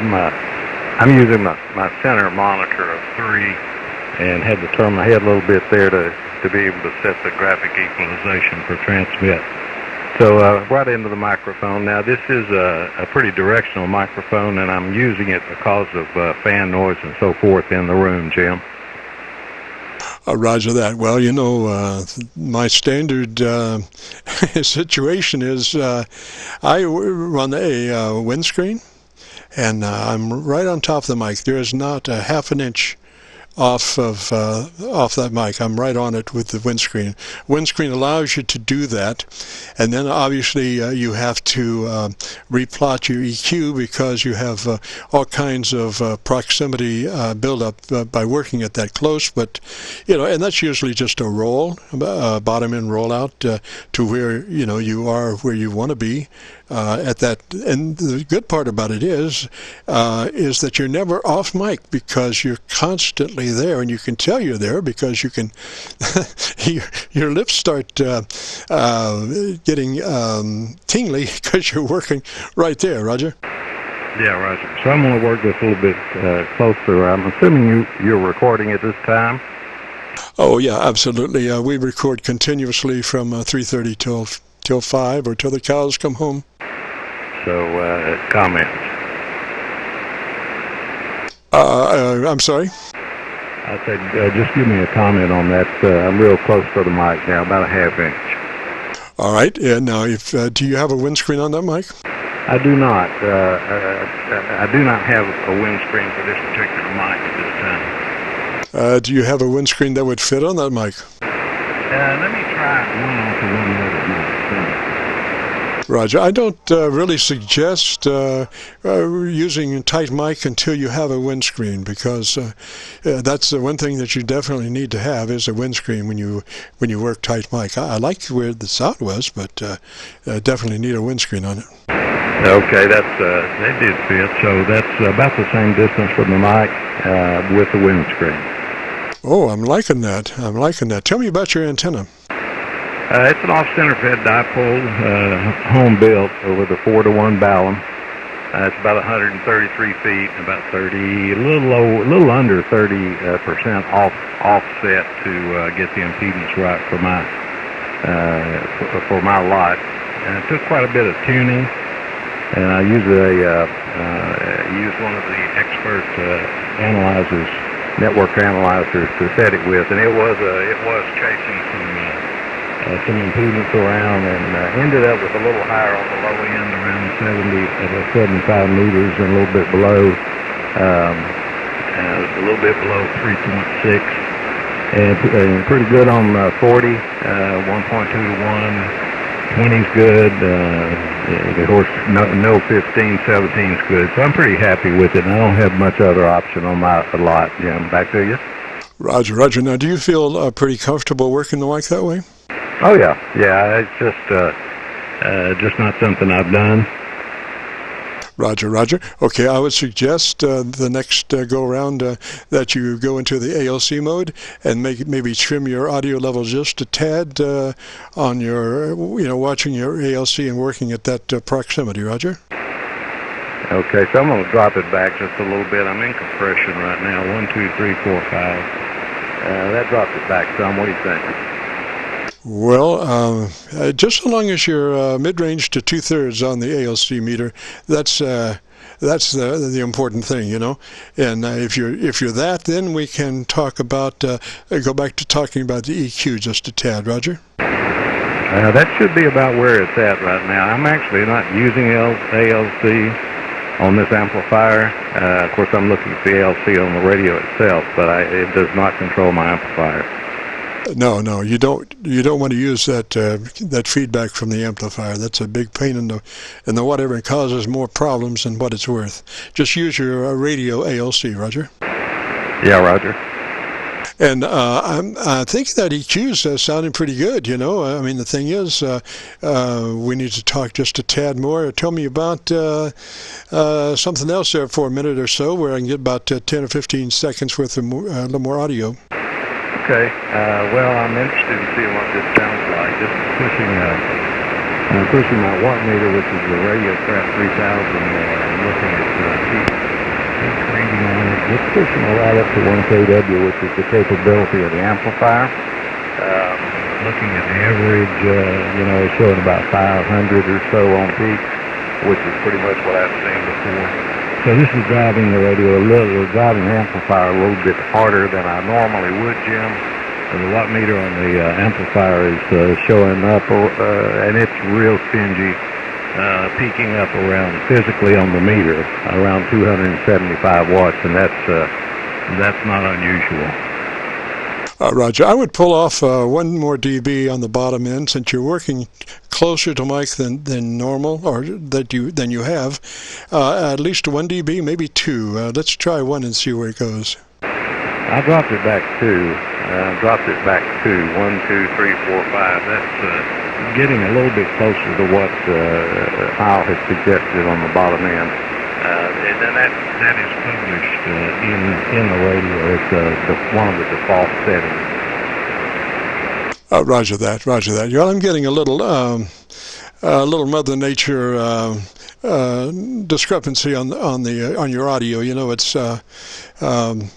I'm using my center monitor of 3, and had to turn my head a little bit there to be able to set the graphic equalization for transmit. So right into the microphone. Now this is a pretty directional microphone, and I'm using it because of fan noise and so forth in the room, Jim. Roger that. Well, you know, my standard situation is I run a windscreen, and I'm right on top of the mic. There is not a half an inch off that mic. I'm right on it with the windscreen. Windscreen allows you to do that, and then obviously you have to replot your EQ because you have all kinds of proximity buildup by working at that close. But you know, and that's usually just a roll, bottom end rollout to where you are where you want to be. At that, and the good part about it is that you're never off mic because you're constantly definitely there, and you can tell you're there because you can your lips start getting tingly because you're working right there, Roger. Yeah, Roger. So I'm going to work this a little bit closer. I'm assuming you're recording at this time? Oh, yeah, absolutely. We record continuously from 3:30 till 5 or till the cows come home. So, comments? I'm sorry? I said, just give me a comment on that. I'm real close to the mic now, about a half-inch. All right. And now, do you have a windscreen on that mic? I do not. I do not have a windscreen for this particular mic at this time. Do you have a windscreen that would fit on that mic? Let me try one off of one other mic. Roger, I don't really suggest using a tight mic until you have a windscreen, because that's the one thing that you definitely need to have is a windscreen when you work tight mic. I like where the sound was, but definitely need a windscreen on it. Okay, that did fit. So that's about the same distance from the mic with the windscreen. Oh, I'm liking that. Tell me about your antenna. It's an off-center fed dipole, home built with a 4-to-1 balun. It's about 133 feet, about a little under 30% offset to get the impedance right for my lot. And it took quite a bit of tuning, and I used one of the expert network analyzers to set it with, and it was chasing some impedance around, and ended up with a little higher on the low end, around 75 meters, and a little bit below 3.6, and pretty good on 40, 1.2 to 1. 20's good. Of course, no 15, 17's good. So I'm pretty happy with it, and I don't have much other option on my lot. Jim, back to you. Roger. Now, do you feel pretty comfortable working the mic that way? Oh yeah. It's just not something I've done. Roger. Okay, I would suggest the next go around that you go into the ALC mode and maybe trim your audio level just a tad on your, watching your ALC and working at that proximity. Roger. Okay, so I'm going to drop it back just a little bit. I'm in compression right now. 1, 2, 3, 4, 5. That dropped it back some. What do you think? Well, just so long as you're mid-range to 2/3 on the ALC meter, that's the important thing, And if you're that, then we can talk about go back to talking about the EQ just a tad, Roger. That should be about where it's at right now. I'm actually not using ALC on this amplifier. Of course, I'm looking at the ALC on the radio itself, but it does not control my amplifier. No, you don't want to use that feedback from the amplifier. That's a big pain in the whatever, and causes more problems than what it's worth. Just use your radio ALC, Roger. Yeah, Roger. And I think that EQ's sounding pretty good, I mean, the thing is, we need to talk just a tad more. Tell me about something else there for a minute or so, where I can get about 10 or 15 seconds worth of a little more audio. Okay. Well, I'm interested in seeing what this sounds like. This is pushing my watt meter, which is the RadioCraft 3000, and looking at peak reading on it. It's pushing a lot up to 1 kW, which is the capability of the amplifier. Looking at the average, showing about 500 or so on peak, which is pretty much what I've seen before. So this is driving the driving the amplifier a little bit harder than I normally would, Jim. And the watt meter on the amplifier is showing up, and it's real stingy, peaking up around, physically on the meter, around 275 watts, and that's not unusual. Roger, I would pull off 1 more dB on the bottom end, since you're working closer to mic than normal, or than you have. At least 1 dB, maybe 2. Let's try 1 and see where it goes. I dropped it back 2. 1, 2, 3, 4, 5. That's getting a little bit closer to what Al had suggested on the bottom end. And then that is published in the radio. It's one of the default settings. Roger that. Roger that. Well, I'm getting a little Mother Nature discrepancy on your audio. You know, it's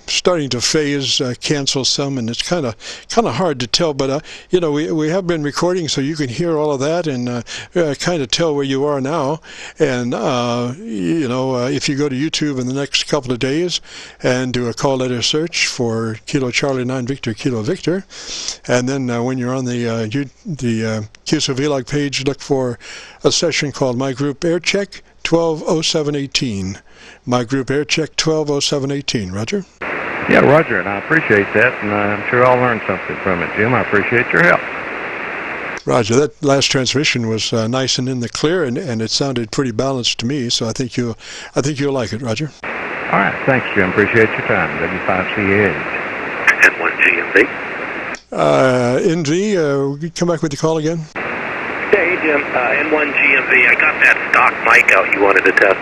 starting to phase cancel some, and it's kind of hard to tell. But you know, we have been recording, so you can hear all of that and kind of tell where you are now. And you know, if you go to YouTube in the next couple of days and do a call letter search for Kilo Charlie 9 Victor Kilo Victor, and then when you're on the QSO-VLOG page, look for a session called My Group Aircheck 120718. My Group Aircheck 120718. Roger? Yeah, Roger, and I appreciate that, and I'm sure I'll learn something from it, Jim. I appreciate your help. Roger. That last transmission was nice and in the clear, and it sounded pretty balanced to me, so I think you'll like it, Roger. All right, thanks, Jim. Appreciate your time. W5CH. N1GMV. NV, come back with the call again. Hey, Jim. N1GMV. I got that stock mic out you wanted to test.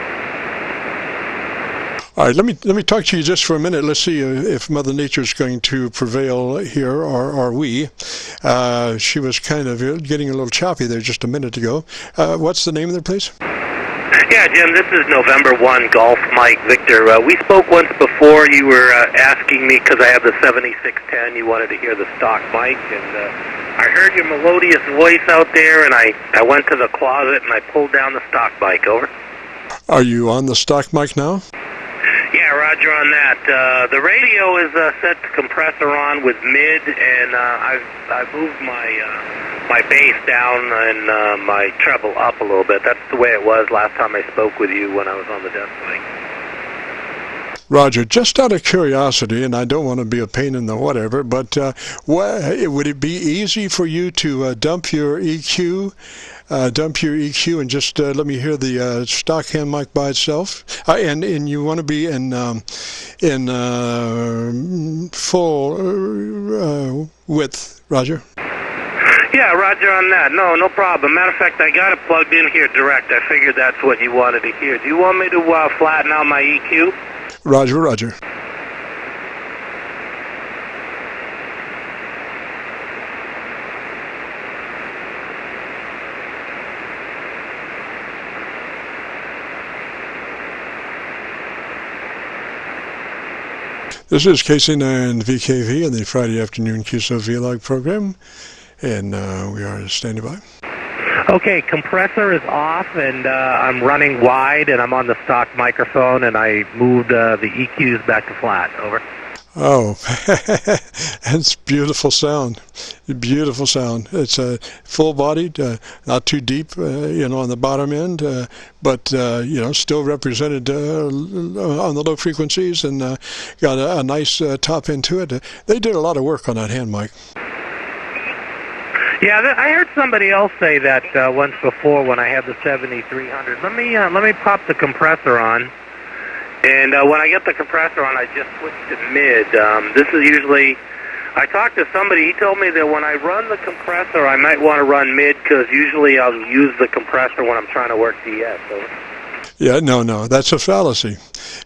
All right, let me talk to you just for a minute. Let's see if Mother Nature is going to prevail here, or we. She was kind of getting a little choppy there just a minute ago. What's the name of the place? Yeah, Jim, this is November 1 Golf Mike Victor. We spoke once before. You were asking me, because I have the 7610, you wanted to hear the stock mic, and I heard your melodious voice out there, and I went to the closet and I pulled down the stock mic. Over. Are you on the stock mic now? Yeah, Roger on that. The radio is set to compressor on with mid, and I've moved my bass down and my treble up a little bit. That's the way it was last time I spoke with you when I was on the desk mic. Roger, just out of curiosity, and I don't want to be a pain in the whatever, but would it be easy for you to dump your EQ and just let me hear the stock hand mic by itself? And you want to be in full width, Roger? Yeah, Roger on that. No problem. Matter of fact, I got it plugged in here direct. I figured that's what you wanted to hear. Do you want me to flatten out my EQ? Roger, Roger. This is KC9VKV in the Friday afternoon QSO-VLOG program, and we are standing by. Okay, compressor is off, and I'm running wide, and I'm on the stock microphone, and I moved the EQs back to flat. Over. Oh, that's beautiful sound. Beautiful sound. It's full-bodied, not too deep, on the bottom end, but still represented on the low frequencies, and got a nice top end to it. They did a lot of work on that hand mic. Yeah, I heard somebody else say that once before when I had the 7300. Let me pop the compressor on, and when I get the compressor on, I just switch to mid. This is usually, I talked to somebody. He told me that when I run the compressor, I might want to run mid because usually I'll use the compressor when I'm trying to work DS. So. Yeah, no, that's a fallacy.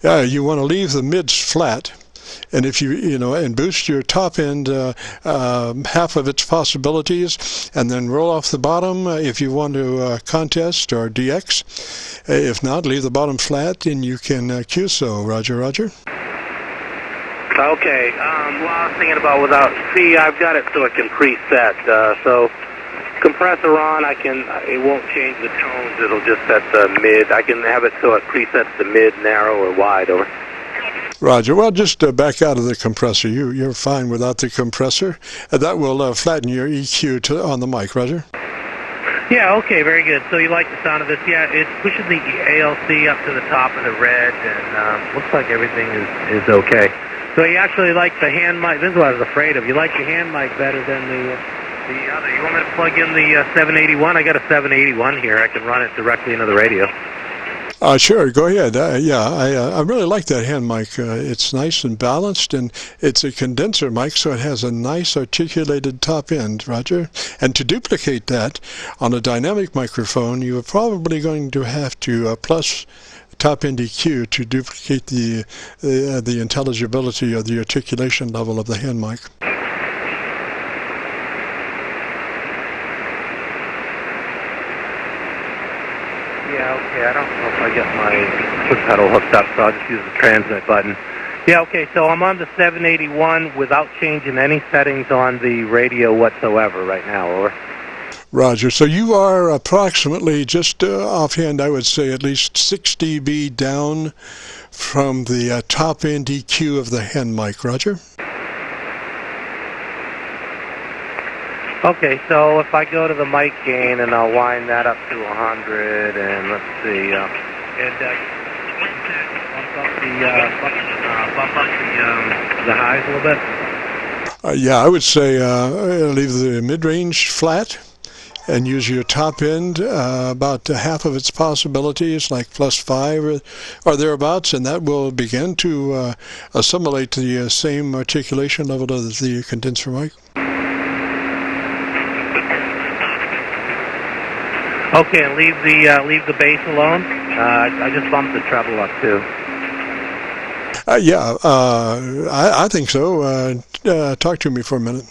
Yeah, you want to leave the mids flat. And if and boost your top end half of its possibilities, and then roll off the bottom if you want to contest or DX. If not, leave the bottom flat, and you can QSO. Roger, Roger. Okay. Well, I was thinking about I've got it so it can preset. So compressor on, it won't change the tones. It'll just set the mid. I can have it so it presets the mid, narrow, or wide. Over. Roger. Well, just back out of the compressor. You're fine without the compressor. That will flatten your EQ on the mic. Roger. Yeah. Okay. Very good. So you like the sound of this? Yeah. It's pushing the ALC up to the top of the red, and looks like everything is okay. So you actually like the hand mic. This is what I was afraid of. You like the hand mic better than the other. You want me to plug in the 781? I got a 781 here. I can run it directly into the radio. Sure, go ahead. I really like that hand mic. It's nice and balanced, and it's a condenser mic, so it has a nice articulated top end, Roger. And to duplicate that on a dynamic microphone, you are probably going to have to plus top-end EQ to duplicate the intelligibility or the articulation level of the hand mic. Yeah, okay, I don't know if I got my foot pedal hooked up, so I'll just use the transmit button. Yeah, okay, so I'm on the 781 without changing any settings on the radio whatsoever right now, over. Roger. So you are approximately, just offhand, I would say at least 6 dB down from the top-end EQ of the hand mic, Roger? Okay, so if I go to the mic gain and I'll wind that up to 100, and let's see, bump up the highs a little bit? Yeah, I would say leave the mid-range flat and use your top end about half of its possibilities, like +5 or thereabouts, and that will begin to assimilate the same articulation level of the condenser mic. Okay, and leave the bass alone. I just bumped the treble up too. Yeah, I think so. Talk to me for a minute.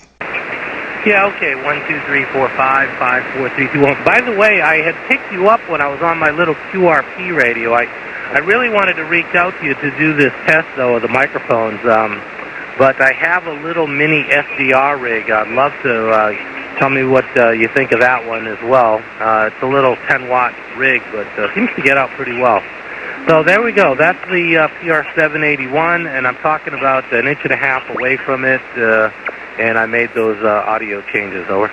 Yeah, okay. 1, 2, 3, 4, 5, 5, 4, 3, 2, 1. By the way, I had picked you up when I was on my little QRP radio. I really wanted to reach out to you to do this test, though, of the microphones. But I have a little mini SDR rig. I'd love to tell me what you think of that one as well. It's a little 10-watt rig, but seems to get out pretty well. So there we go. That's the PR781, and I'm talking about 1.5 inches away from it, and I made those audio changes, over.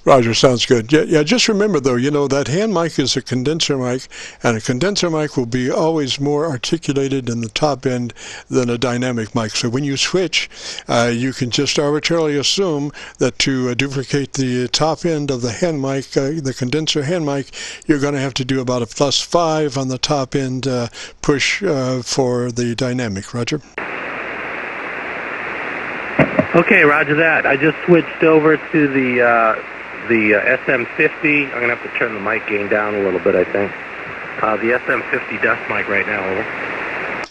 Roger, sounds good. Yeah, just remember, though, you know, that hand mic is a condenser mic, and a condenser mic will be always more articulated in the top end than a dynamic mic. So when you switch, you can just arbitrarily assume that to duplicate the top end of the hand mic, the condenser hand mic, you're going to have to do about a +5 on the top end push for the dynamic. Roger? Okay, roger that. I just switched over to the SM50. I'm going to have to turn the mic gain down a little bit, I think. The SM50 dust mic right now,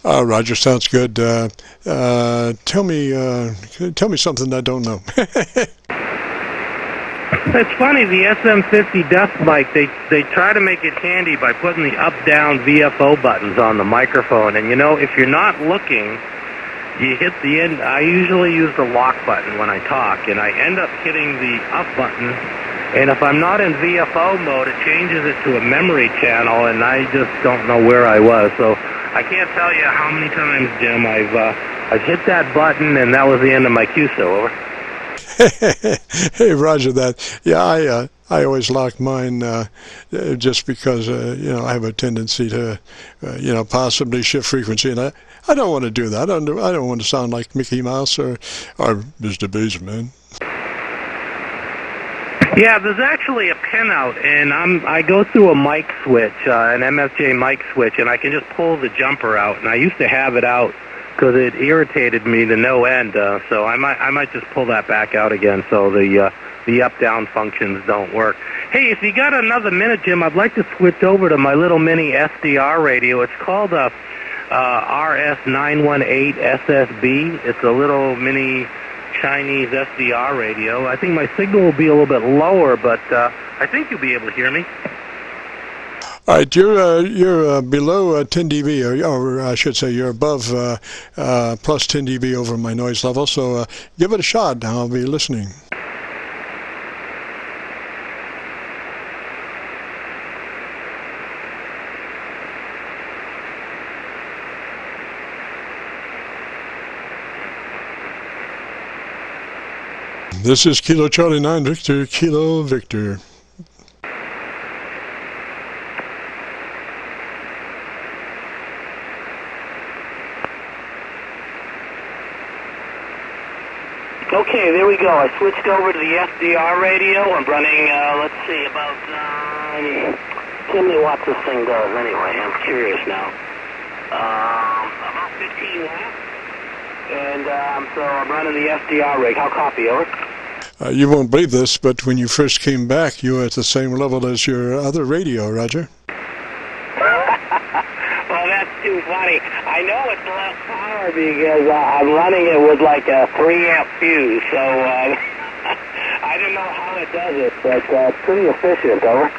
over. Roger, sounds good. Tell me something I don't know. It's funny, the SM50 dust mic, they try to make it handy by putting the up-down VFO buttons on the microphone. And, you know, if you're not looking, you hit the end. I usually use the lock button when I talk, and I end up hitting the up button. And if I'm not in VFO mode, it changes it to a memory channel, and I just don't know where I was. So I can't tell you how many times, Jim, I've hit that button, and that was the end of my QSO, over. Hey, roger that. Yeah, I always lock mine just because, you know, I have a tendency to, you know, possibly shift frequency, and I don't want to do that. I don't want to sound like Mickey Mouse or Mr. Bassman. Yeah, there's actually a pinout, and I go through a mic switch, an MFJ mic switch, and I can just pull the jumper out. And I used to have it out because it irritated me to no end. So I might just pull that back out again, so the up-down functions don't work. Hey, if you got another minute, Jim, I'd like to switch over to my little mini SDR radio. It's called a RS918 SSB. It's a little mini Chinese SDR radio. I think my signal will be a little bit lower, but I think you'll be able to hear me. All right, you're below 10 dB, or I should say you're above plus 10 dB over my noise level, so give it a shot. I'll be listening. This is Kilo Charlie 9 Victor, Kilo Victor. Okay, there we go. I switched over to the SDR radio. I'm running, let's see, about, tell me what this thing does anyway. I'm curious now. About 15 watts. And so I'm running the SDR rig. How copy, over? You won't believe this, but when you first came back, you were at the same level as your other radio, Roger. Well, that's funny. I know it's less power because I'm running it with like a 3-amp fuse, so I don't know how it does it, but it's pretty efficient, over.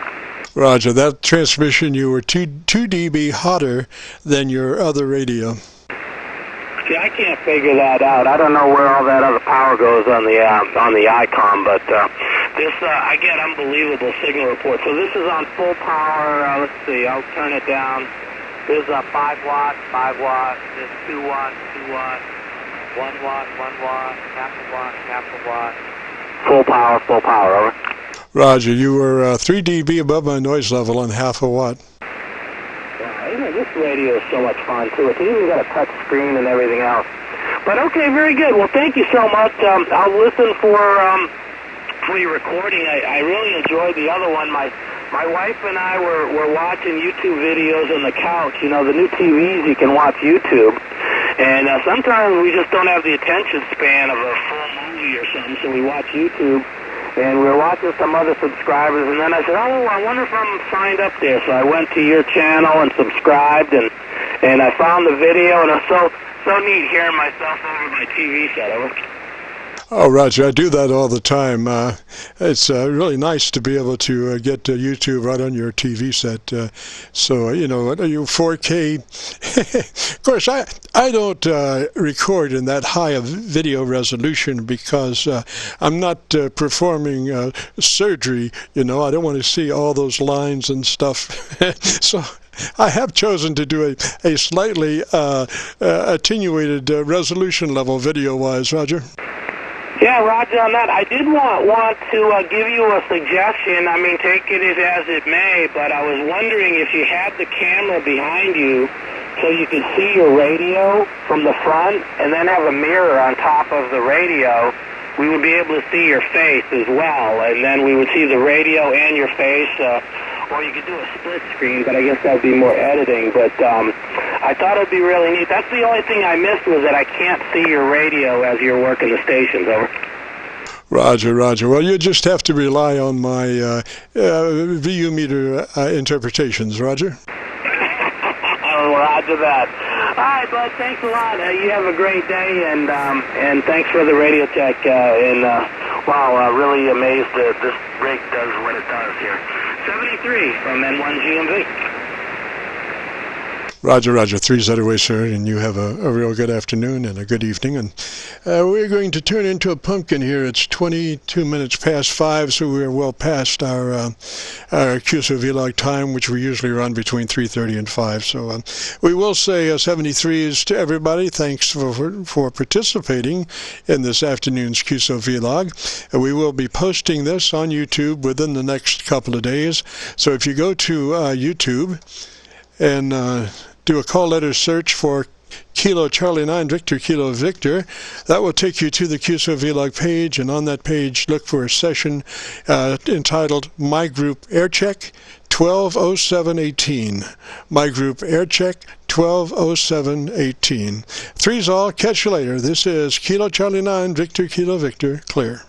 Roger. That transmission, you were 2 dB hotter than your other radio. See, I can't figure that out. I don't know where all that other power goes on the ICOM, but this I get unbelievable signal report. So this is on full power. Let's see, I'll turn it down. This is 5 watt, 5 watt. This 2 watt, 2 watt, 1 watt, 1 watt, half a watt, half a watt. Full power, over. Roger. You were 3 dB above my noise level and half a watt. You know, this radio is so much fun, too. It's even got a touch screen and everything else. But, okay, very good. Well, thank you so much. I'll listen for your recording. I really enjoyed the other one. My wife and I were watching YouTube videos on the couch. You know, the new TVs, you can watch YouTube. And sometimes we just don't have the attention span of a full movie or something, so we watch YouTube. And we were watching some other subscribers, and then I said, oh, I wonder if I'm signed up there. So I went to your channel and subscribed, and I found the video, and it's so neat hearing myself over my TV set. Over. Oh, Roger, I do that all the time. It's really nice to be able to get YouTube right on your TV set. So, you know, you 4K. Of course, I don't record in that high of video resolution because I'm not performing surgery. You know, I don't want to see all those lines and stuff. So I have chosen to do a slightly attenuated resolution level video-wise, Roger. Yeah, Roger, on that, I did want to give you a suggestion. I mean, take it as it may, but I was wondering if you had the camera behind you so you could see your radio from the front and then have a mirror on top of the radio, we would be able to see your face as well, and then we would see the radio and your face. Or you could do a split screen, but I guess that would be more editing. But I thought it would be really neat. That's the only thing I missed was that I can't see your radio as you're working the stations, over. Roger, Roger. Well, you just have to rely on my VU meter interpretations, Roger. Roger that. All right, bud, thanks a lot. You have a great day, and thanks for the radio check. Wow, really amazed that this rig does what it does here. 73 from N1GMV. Roger, Roger. 3 away, sir, and you have a real good afternoon and a good evening. And we're going to turn into a pumpkin here. It's 22 minutes past 5, so we're well past our QSO-VLOG time, which we usually run between 3:30 and 5. So we will say 73s to everybody. Thanks for participating in this afternoon's QSO-VLOG. We will be posting this on YouTube within the next couple of days. So if you go to YouTube and do a call letter search for Kilo Charlie 9 Victor Kilo Victor, that will take you to the QSO-VLOG page, and on that page look for a session entitled My Group Aircheck 120718. My Group Aircheck 120718. Threes all, catch you later. This is Kilo Charlie 9 Victor Kilo Victor, clear.